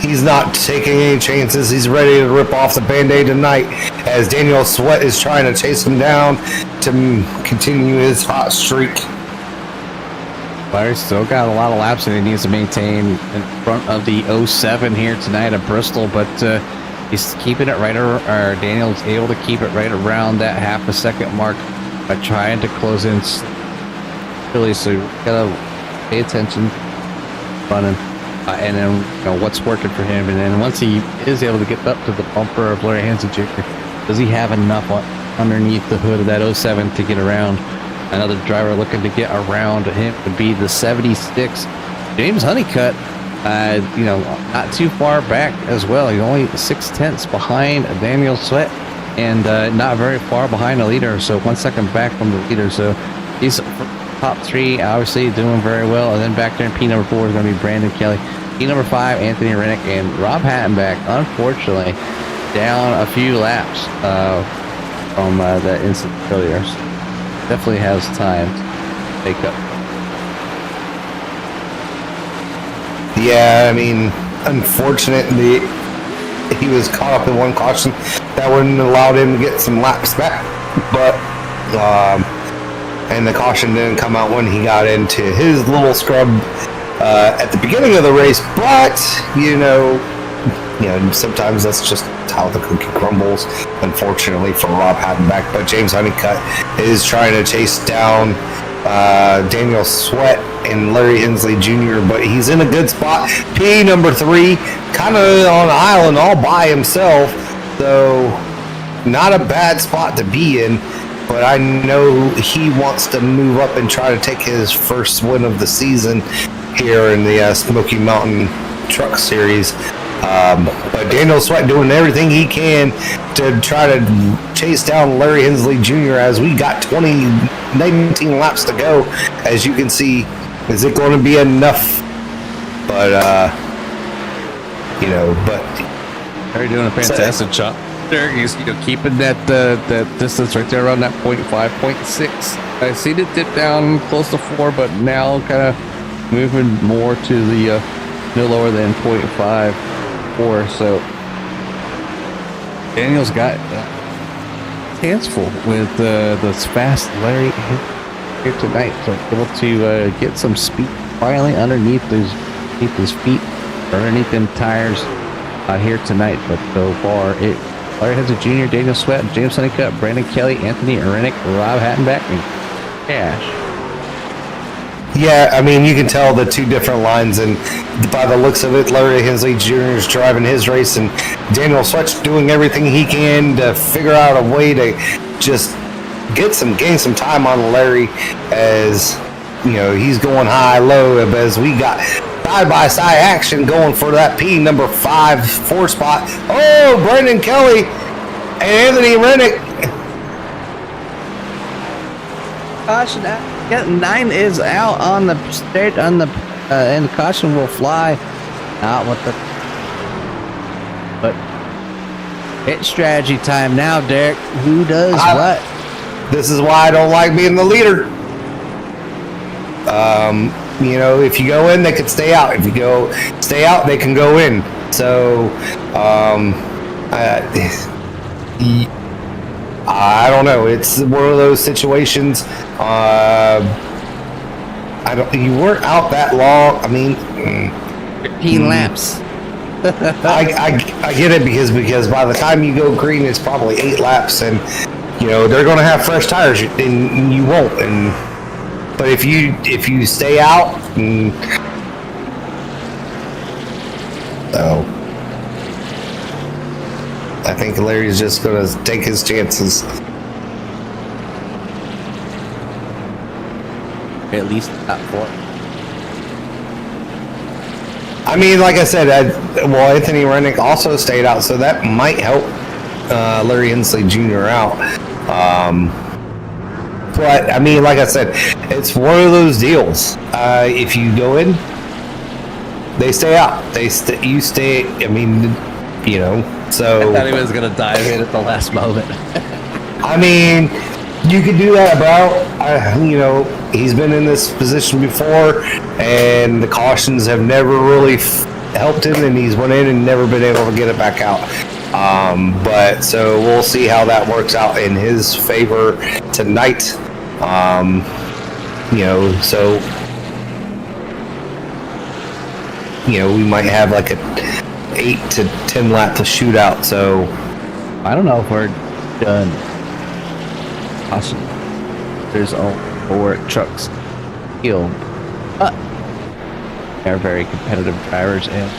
Speaker 2: He's not taking any chances. He's ready to rip off the Band-Aid tonight as Daniel Sweat is trying to chase him down to continue his hot streak.
Speaker 3: Larry's still got a lot of laps that he needs to maintain in front of the 07 here tonight at Bristol, but he's keeping it right around, or Daniel's able to keep it right around that half a second mark by trying to close in really. So you gotta pay attention, running, and then what's working for him. And then once he is able to get up to the bumper of Larry Hansen Jr., does he have enough underneath the hood of that 07 to get around? Another driver looking to get around him would be the 76, James Honeycutt. Not too far back as well. He's only 0.6 behind Daniel Sweat, and not very far behind the leader. So 1 second back from the leader. So he's top three, obviously doing very well. And then back there in P number 4 is going to be Brandon Kelly. P number 5, Anthony Rennick, and Rob Hattenback, unfortunately, down a few laps from that instant failure. So definitely has time to make up.
Speaker 2: Yeah, I mean, unfortunately, he was caught up in one caution that wouldn't allow him to get some laps back. But, and the caution didn't come out when he got into his little scrub at the beginning of the race. But, sometimes that's just how the cookie crumbles, unfortunately for Rob Hattenback. But James Honeycutt is trying to chase down Daniel Sweat and Larry Hensley Jr., but he's in a good spot. P number 3, kind of on an island all by himself, so not a bad spot to be in. But I know he wants to move up and try to take his first win of the season here in the Smoky Mountain Truck Series. But Daniel Sweat doing everything he can to try to chase down Larry Hensley Jr. as we got 19 laps to go. As you can see, is it going to be enough? But,
Speaker 3: They're doing a fantastic job. They're keeping that distance right there around that 0.5, 0.6. I seen it dip down close to 4, but now kind of moving more to the no lower than 0.5, 4. So Daniel's got hands full with this fast Larry here tonight. So able to get some speed finally underneath his feet, or underneath them tires here tonight. But so far, Larry Hensley Jr., Daniel Sweat, James Honeycutt, Brandon Kelly, Anthony Arenik, Rob Hattenback, and Cash.
Speaker 2: Yeah, I mean, you can tell the two different lines, and by the looks of it, Larry Hensley Jr. is driving his race, and Daniel Sweat's doing everything he can to figure out a way to just gain some time on Larry, as he's going high low, as we got side-by-side action going for that P number 5 4 spot. Oh, Brandon Kelly and Anthony Rennick.
Speaker 3: Caution, 9 is out on the straight and the caution will fly. Not what the, but pit strategy time now, Derek. Who does what?
Speaker 2: This is why I don't like being the leader. If you go in, they can stay out. If you stay out, they can go in. So, I don't know. It's one of those situations. You weren't out that long. I mean,
Speaker 3: 15 laps.
Speaker 2: I get it because by the time you go green, it's probably 8 laps, and they're going to have fresh tires, and you won't. But if you stay out, I think Larry's just going to take his chances.
Speaker 3: At least top 4.
Speaker 2: I mean, like I said, Anthony Rennick also stayed out, so that might help Larry Hensley Jr. out. But I mean, like I said, it's one of those deals. If you go in, they stay out. You stay. I mean, So
Speaker 3: I thought he was gonna dive in at the last moment.
Speaker 2: I mean, you could do that, bro. He's been in this position before, and the cautions have never really helped him, and he's went in and never been able to get it back out. But so we'll see how that works out in his favor tonight. We might have like a 8 to 10 lap shootout. So
Speaker 3: I don't know if we're done. Awesome. There's all 4 trucks killed, but they're very competitive drivers, and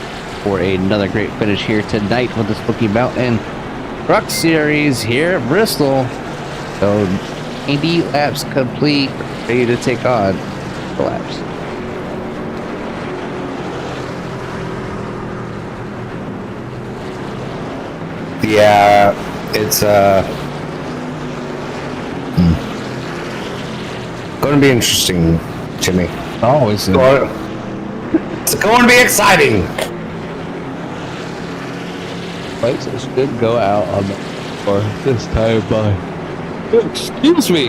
Speaker 3: for another great finish here tonight with the Smoky Mountain Truck Series here at Bristol. So 80 laps complete, ready to take on the laps.
Speaker 2: yeah, it's going to be interesting, Jimmy.
Speaker 3: Always.
Speaker 2: It's going to be exciting.
Speaker 3: Places should go out on the floor this time by. Excuse me.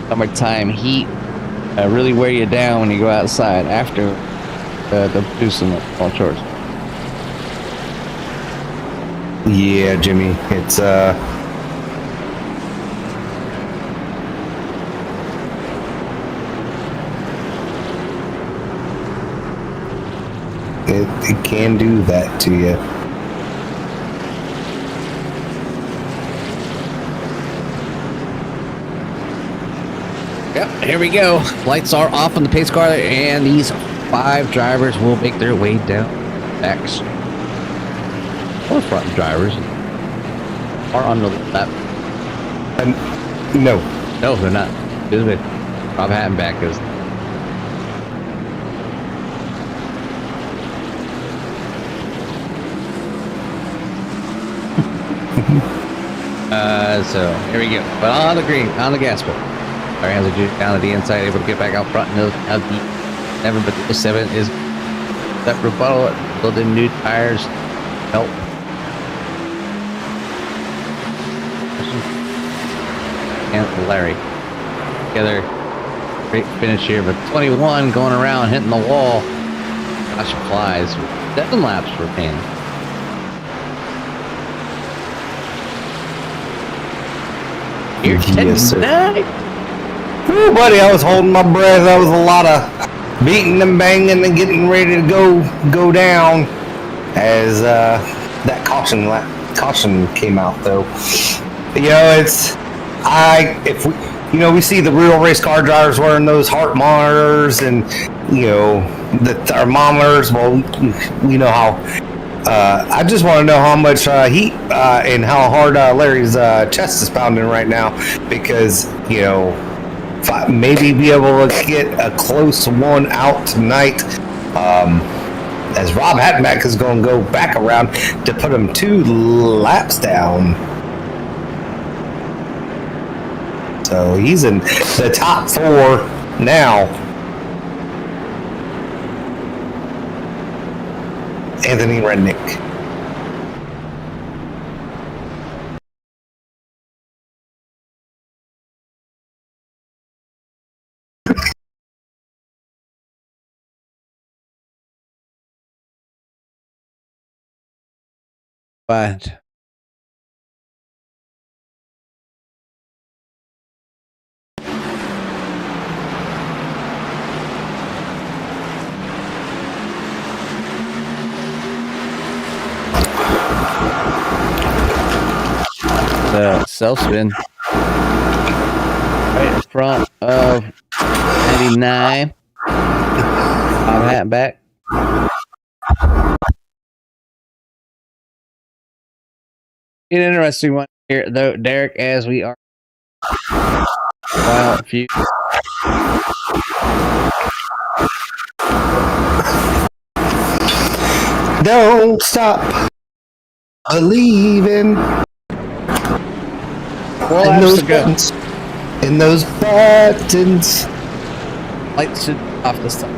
Speaker 3: Summertime heat really wear you down when you go outside after the producing on shorts.
Speaker 2: Yeah, Jimmy, it's it can do that to you.
Speaker 3: Yep, here we go. Lights are off on the pace car, and these 5 drivers will make their way down backs. Or front drivers are on the left.
Speaker 2: No.
Speaker 3: No, they're not. Excuse me. Rob Hattenback is. So here we go. But on the green, on the gas pedal. Our hands are down at the inside, able to get back out front. And out the 7, but the 7 is that rebuttal. Build in new tires. Help. And Larry. Together. Great finish here, but 21 going around, hitting the wall. Gosh, flies. 7 laps for Payne. Here
Speaker 2: Yes,
Speaker 3: tonight.
Speaker 2: Ooh, buddy, I was holding my breath. That was a lot of beating and banging and getting ready to go down as that caution came out, though. You know, if we see the real race car drivers wearing those heart monitors and the thermometers. Well, we know how. I just want to know how much heat and how hard Larry's chest is pounding right now, because maybe be able to get a close one out tonight. As Rob Hattenback is going to go back around to put him 2 laps down. So he's in the top 4 now. Anthony Rednick.
Speaker 3: But the self spin right in front of 99. Bob Hattenback. An interesting one here, though, Derek, as we are. Well, few.
Speaker 2: Don't stop believing.
Speaker 3: 4 laps to go.
Speaker 2: In those buttons.
Speaker 3: Lights should off this time.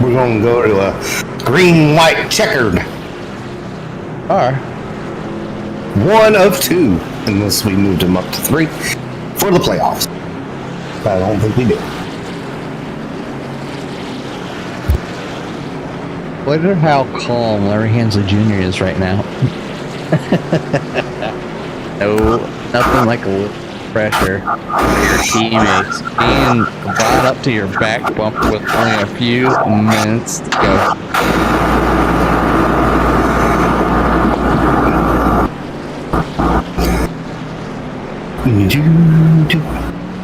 Speaker 2: We're going to go to a green-white checkered.
Speaker 3: Are
Speaker 2: 1 of 2, unless we moved him up to 3 for the playoffs. I don't think we do.
Speaker 3: wonder how calm Larry Hansley Jr. is right now. No, nothing like a little pressure for your teammates being brought up to your back bumper with only a few minutes to go.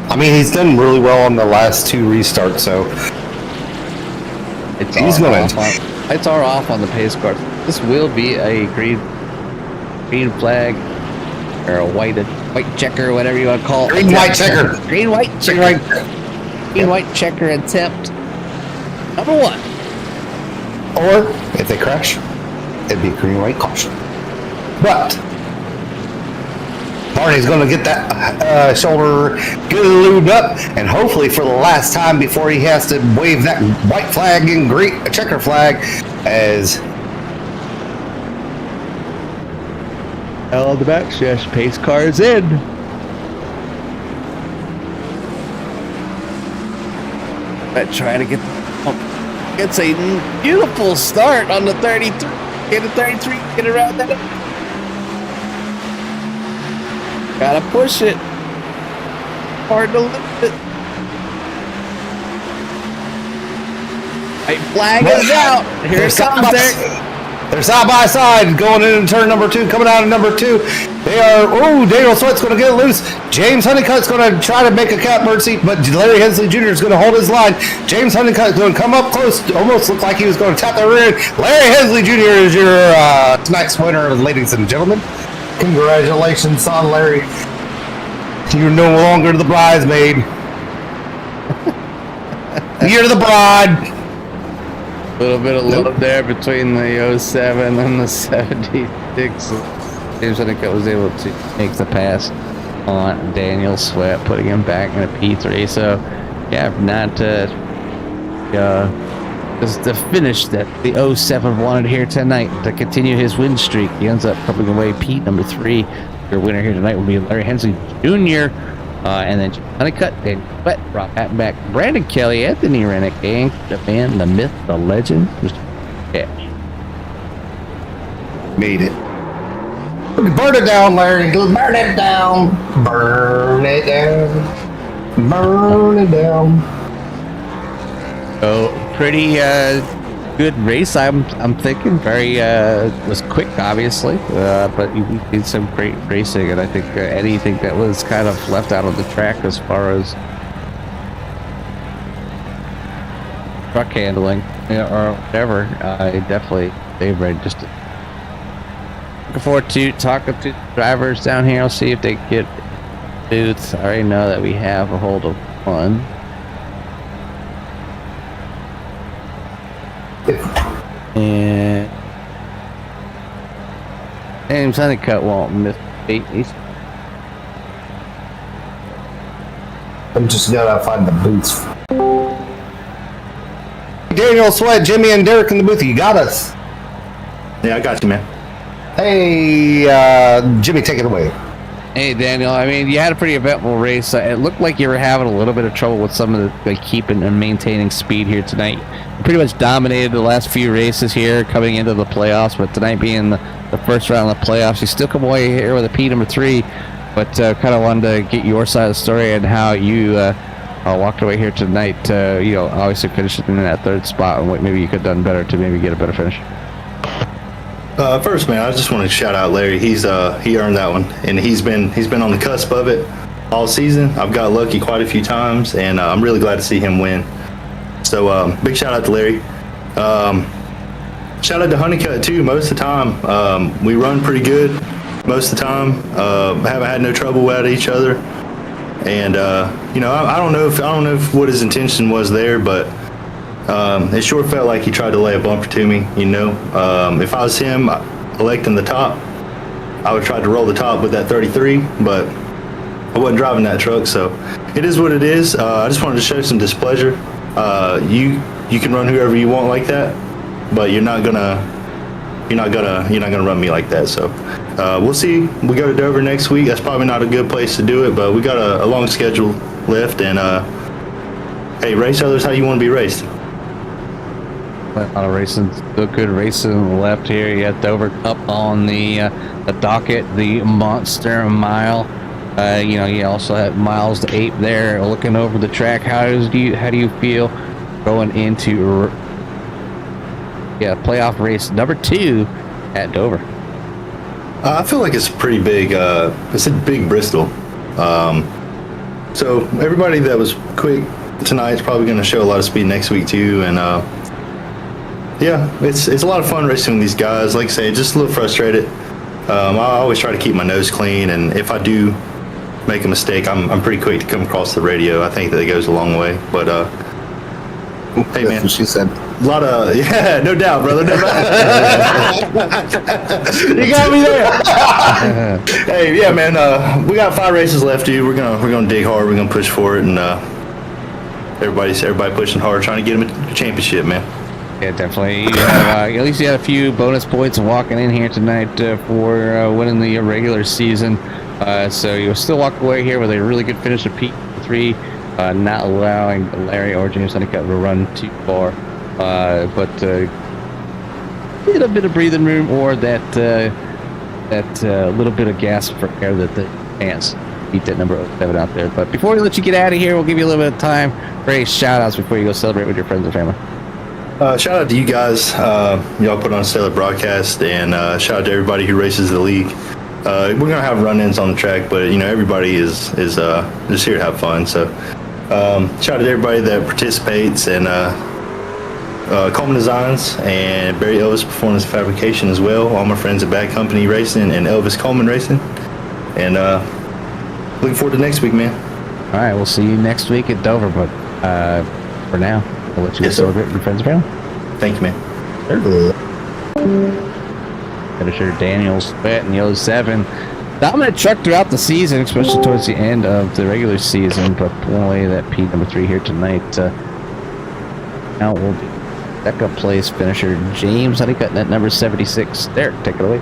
Speaker 2: I mean, he's done really well on the last 2 restarts, so
Speaker 3: Lights are off on the pace car. This will be a green flag or a white checker, whatever you want to call it.
Speaker 2: Green-white checker.
Speaker 3: Green-white checker. Green-white checker attempt. Number 1.
Speaker 2: Or, if they crash, it'd be green-white caution. But Barney's going to get that shoulder good lubed up, and hopefully for the last time before he has to wave that white flag and checker flag as
Speaker 3: On the back stretch, pace car is in. But trying to get it's a beautiful start on the 33. Get a 33, get around that. Gotta push it. Hard to lift it. Flag is out. Here it comes, Derek.
Speaker 2: They're side by side going into turn number 2, coming out of number 2. They are, Daniel Sweat's going to get loose. James Honeycutt's going to try to make a cat mercy, but Larry Hensley Jr. is going to hold his line. James Honeycutt's going to come up close, almost looked like he was going to tap the rear end. Larry Hensley Jr. is your tonight's winner, ladies and gentlemen. Congratulations, son Larry. You're no longer the bridesmaid. You're the bride.
Speaker 3: A little bit of love there between the 07 and the 76. James Honeycutt was able to make the pass on Daniel Sweat, putting him back in a P3. So, yeah, not just to finish that the 07 wanted here tonight to continue his win streak. He ends up coming away P number 3. Your winner here tonight will be Larry Hensley Jr. And then Honeycutt and Sweat brought that back. Brandon Kelly, Anthony Rennick, and the man, the myth, the legend, Mr. Cash.
Speaker 2: Made it. Burn it down, Larry. Burn it down. Burn it down. Burn it down.
Speaker 3: So pretty good race. I'm thinking very was quick, obviously, but you did some great racing, and I think anything that was kind of left out on the track as far as truck handling, or whatever, I definitely favored. Just looking forward to talking to drivers down here. I'll see if they get booths. I already know that we have a hold of one. And James Honeycutt won't miss beat.
Speaker 2: I'm just gonna find the boots. Daniel Sweat, Jimmy, and Derek in the booth. You got us.
Speaker 4: Yeah, I got you, man.
Speaker 2: Hey, Jimmy, take it away.
Speaker 3: Hey, Daniel. I mean, you had a pretty eventful race. It looked like you were having a little bit of trouble with some of the keeping and maintaining speed here tonight. You pretty much dominated the last few races here coming into the playoffs, but tonight being the first round of the playoffs, you still come away here with a P number 3, but kind of wanted to get your side of the story and how you walked away here tonight, obviously finishing in that 3rd spot and what maybe you could have done better to maybe get a better finish.
Speaker 4: First, man, I just want to shout out Larry. He earned that one, and he's been on the cusp of it all season. I've got lucky quite a few times, and I'm really glad to see him win. So big shout out to Larry. Shout out to Honeycutt too. Most of the time, we run pretty good. Most of the time, haven't had no trouble with each other. And I don't know if what his intention was there, but it sure felt like he tried to lay a bumper to me. If I was him, electing the top, I would try to roll the top with that 33, but I wasn't driving that truck, so it is what it is. I just wanted to show some displeasure. You can run whoever you want like that, but you're not gonna run me like that. So we'll see. We go to Dover next week. That's probably not a good place to do it, but we got a long schedule left, and hey, race others how you want to be raced.
Speaker 3: A lot of racing, still good racing left here. You got Dover up on the docket, the Monster Mile. You also have Miles the Ape there looking over the track. How do you feel going into playoff race number 2 at Dover?
Speaker 4: I feel like it's pretty big. It's a big Bristol. So everybody that was quick tonight is probably going to show a lot of speed next week too, and it's a lot of fun racing with these guys. Like I say, just a little frustrated. I always try to keep my nose clean, and if I do make a mistake, I'm pretty quick to come across the radio. I think that goes a long way. But hey, man,
Speaker 2: what she said.
Speaker 4: A lot of no doubt, brother. No doubt.
Speaker 2: You got me there.
Speaker 4: Hey, yeah, man. We got 5 races left, dude. We're gonna dig hard. We're gonna push for it, and everybody pushing hard, trying to get them a championship, man.
Speaker 3: Yeah, definitely. You have, at least you had a few bonus points walking in here tonight for winning the regular season. So you'll still walk away here with a really good finish of P3, not allowing Larry or James Honeycutt to run too far. But a little bit of breathing room, or that little bit of gas for air that the fans beat that number 07 out there. But before we let you get out of here, we'll give you a little bit of time for any shout outs before you go celebrate with your friends and family.
Speaker 4: Shout out to you guys. Y'all put on a stellar broadcast, and shout out to everybody who races the league. We're gonna have run-ins on the track, but everybody is just here to have fun. So shout out to everybody that participates, and Coleman Designs and Barry Elvis Performance Fabrication as well. All my friends at Bad Company Racing and Elvis Coleman Racing, and looking forward to next week, man.
Speaker 3: All right, we'll see you next week at Dover, but for now, we'll let you
Speaker 4: Yes, sir.
Speaker 3: celebrate your friends around.
Speaker 4: Thank you, man.
Speaker 1: Finisher Daniel Sweat in the 07.
Speaker 3: Dominant truck throughout the season, especially towards the end of the regular season, but pulling away that P3 here tonight. Now we'll do second place finisher James Honeycutt at number 76. Derek, take it away.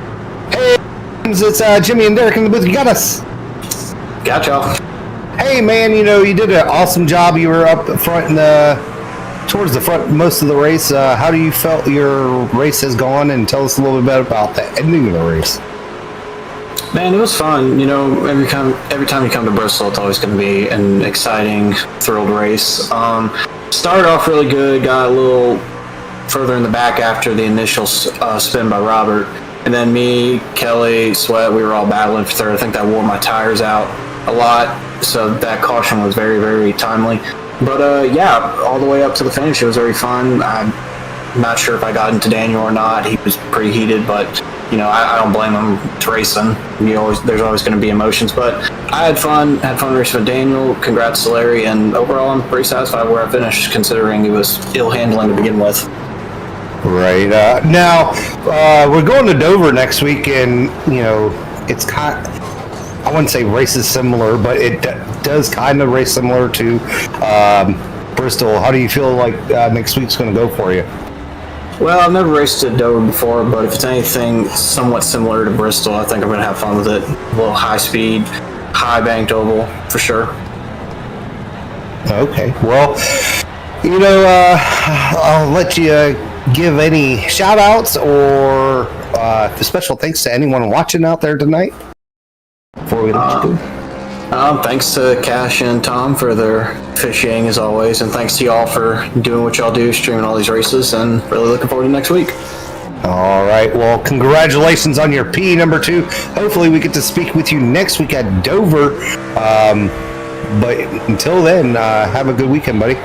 Speaker 2: Hey, it's Jimmy and Derek in the booth. You got us.
Speaker 5: Got y'all.
Speaker 2: Hey, man, you did an awesome job. You were up front towards the front most of the race. How do you felt your race has gone? And tell us a little bit about the ending of the race.
Speaker 5: Man, it was fun. Every time you come to Bristol, it's always going to be an exciting, thrilled race. Started off really good, got a little further in the back after the initial spin by Robert. And then me, Kelly, Sweat, we were all battling for third. I think that wore my tires out a lot, so that caution was very, very timely. But yeah, all the way up to the finish, it was very fun. I'm not sure if I got into Daniel or not. He was pretty heated, but I don't blame him. It's racing. There's always going to be emotions, but I had fun racing with Daniel. Congrats to Larry, and overall, I'm pretty satisfied where I finished, considering he was ill handling to begin with.
Speaker 2: Right. Now, we're going to Dover next week, and, it's I wouldn't say race is similar, but it does kind of race similar to Bristol. How do you feel like next week's going to go for you?
Speaker 5: Well, I've never raced at Dover before, but if it's anything somewhat similar to Bristol, I think I'm going to have fun with it. A little high speed, high banked oval, for sure.
Speaker 2: Okay. Well, I'll let you give any shout outs or special thanks to anyone watching out there tonight before we let you go.
Speaker 5: Thanks to Cash and Tom for their officiating as always, and thanks to y'all for doing what y'all do, streaming all these races, and really looking forward to next week.
Speaker 2: All right. Well, congratulations on your P number 2. Hopefully we get to speak with you next week at Dover. But until then, have a good weekend, buddy.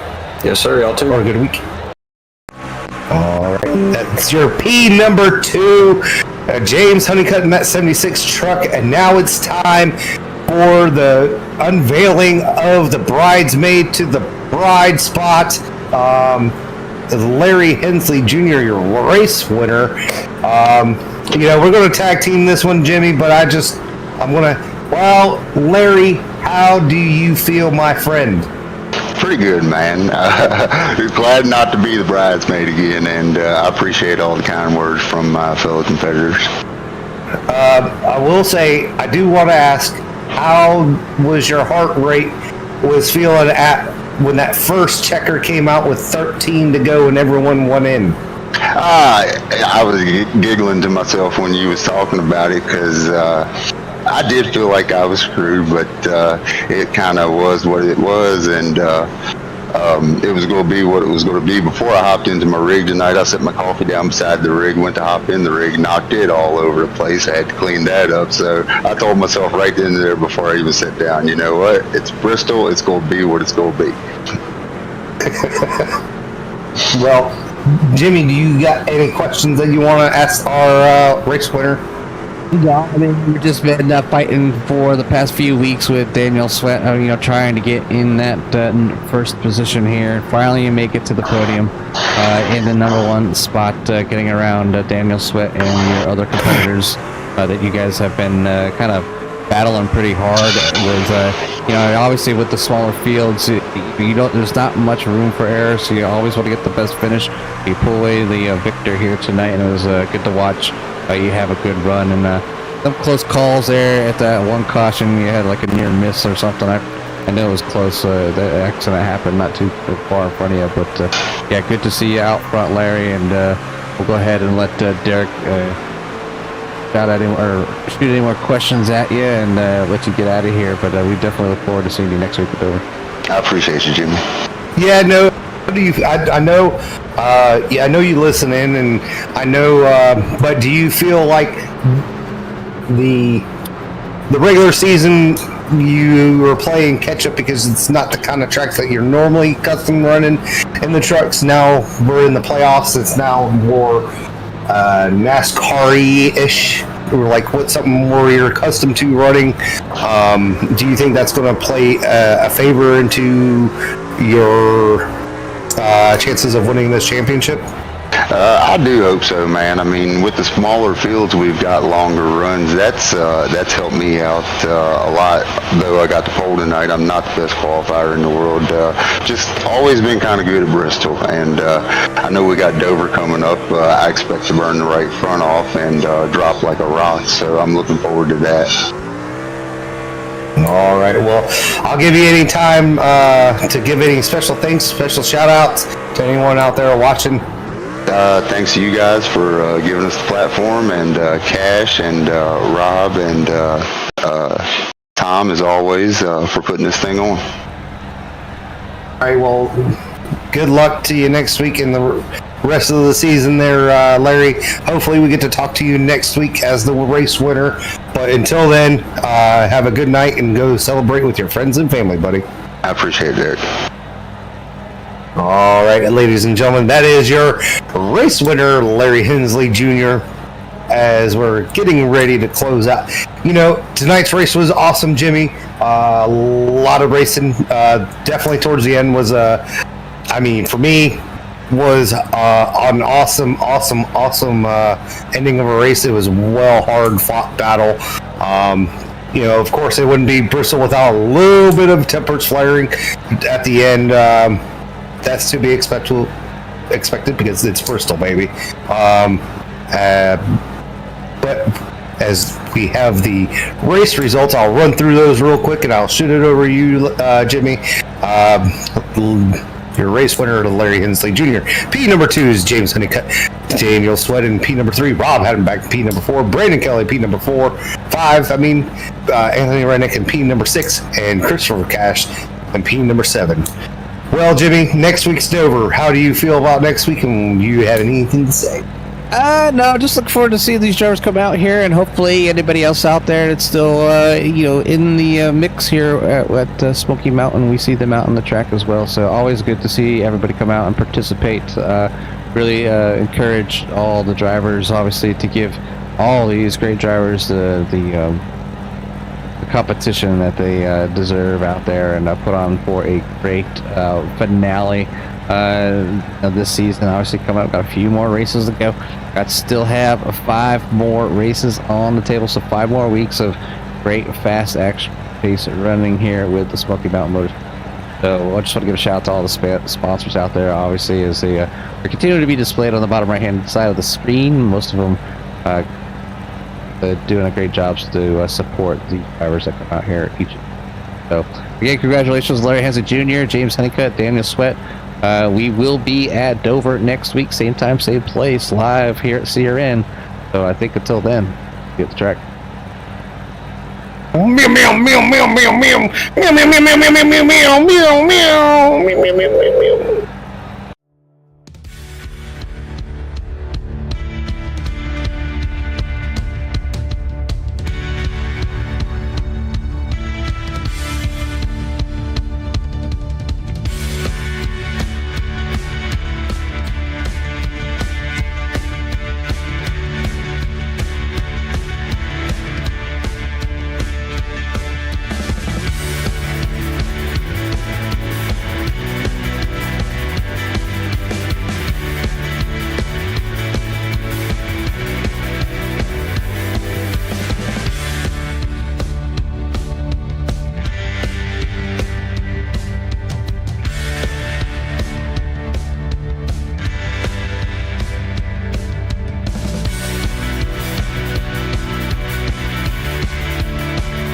Speaker 5: Yes, sir. Y'all too.
Speaker 2: Or a good week. All right. That's your P number 2. James Honeycutt in that 76 truck. And now it's time for the unveiling of the bridesmaid to the bride spot. Larry Hensley Jr., your race winner. We're going to tag team this one, Jimmy, but Larry, how do you feel, my friend?
Speaker 6: Pretty good, man. Glad not to be the bridesmaid again, and I appreciate all the kind words from my fellow competitors.
Speaker 2: I will say, I do want to ask, how was your heart rate was feeling at when that first checker came out with 13 to go and everyone went in?
Speaker 6: I was giggling to myself when you was talking about it, because I did feel like I was screwed, but it kind of was what it was, and it was going to be what it was going to be. Before I hopped into my rig tonight, I set my coffee down beside the rig, went to hop in the rig, knocked it all over the place. I had to clean that up, so I told myself right then and there before I even sat down, you know what, it's Bristol, it's going to be what it's going to be.
Speaker 2: Well, Jimmy, do you got any questions that you want to ask our race winner?
Speaker 3: Yeah, I mean, we've just been fighting for the past few weeks with Daniel Sweat, trying to get in that first position here. Finally, you make it to the podium in the number 1 spot, getting around Daniel Sweat and your other competitors that you guys have been kind of battling pretty hard with. Obviously with the smaller fields, there's not much room for error, so you always want to get the best finish. You pull away the victor here tonight, and it was good to watch. You have a good run, and some close calls there at that one caution. You had like a near miss or something. I know it was close. The accident happened not too far in front of you, but yeah, good to see you out front, Larry. And we'll go ahead and let Derek shoot any more questions at you, and let you get out of here. But we definitely look forward to seeing you next week at Dover.
Speaker 6: I appreciate you, Jimmy.
Speaker 2: Yeah, no, What do you? I know. Yeah, I know you listen in, and I know. But do you feel like the regular season you were playing catch up because it's not the kind of tracks that you're normally custom running in the trucks? Now we're in the playoffs. It's now more NASCAR-ish, or like what something more you're accustomed to running. Do you think that's going to play a favor into your chances of winning this championship?
Speaker 6: I do hope so, man. I mean, with the smaller fields, we've got longer runs. That's helped me out a lot. Though I got the pole tonight, I'm not the best qualifier in the world. Just always been kind of good at Bristol, and I know we got Dover coming up. I expect to burn the right front off and drop like a rock. So I'm looking forward to that.
Speaker 2: All right. Well, I'll give you any time to give any special thanks, special shout outs to anyone out there watching.
Speaker 6: Thanks to you guys for giving us the platform, and Cash and Rob and Tom, as always, for putting this thing on.
Speaker 2: All right. Well, good luck to you next week and the rest of the season there, Larry. Hopefully we get to talk to you next week as the race winner. But until then, have a good night and go celebrate with your friends and family, buddy.
Speaker 6: I appreciate it, Eric.
Speaker 2: All right, ladies and gentlemen, that is your race winner, Larry Hensley Jr., as we're getting ready to close out. You know, tonight's race was awesome, Jimmy. A lot of racing. Definitely towards the end was, I mean, for me, was an awesome ending of a race. It was a hard fought battle. You know, of course, it wouldn't be Bristol without a little bit of tempers flaring at the end. That's to be expected because it's Bristol, baby. But as we have the race results, I'll run through those real quick and I'll shoot it over you, Jimmy. Your race winner, Larry Hensley Jr. P number 2 is James Honeycutt, Daniel Sweat, and P number 3, Rob Hadenback, P number 4, Brandon Kelly, P number 5, Anthony Rennick, and P number 6, and Christopher Cash, and P number 7. Well, Jimmy, next week's Dover. How do you feel about next week, and do you have anything to say?
Speaker 3: No, just look forward to seeing these drivers come out here, and hopefully anybody else out there that's still, in the mix here at Smoky Mountain, we see them out on the track as well. So always good to see everybody come out and participate. Really encourage all the drivers, obviously, to give all these great drivers the competition that they deserve out there, and put on for a great finale of this season. Obviously coming up, got a few more races to go. Still have 5 more races on the table, so 5 more weeks of great fast action pace running here with the Smoky Mountain Motors. So I just want to give a shout out to all the sponsors out there, obviously, as they are continuing to be displayed on the bottom right hand side of the screen. Most of them doing a great job to support the drivers that come out here each. So again, congratulations, Larry Hensley Jr., James Honeycutt, Daniel Sweat. We will be at Dover next week, same time, same place, live here at CRN. So I think until then, get the track.
Speaker 2: Meow meow meow meow meow meow meow meow meow meow meow meow meow meow meow meow meow meow meow meow.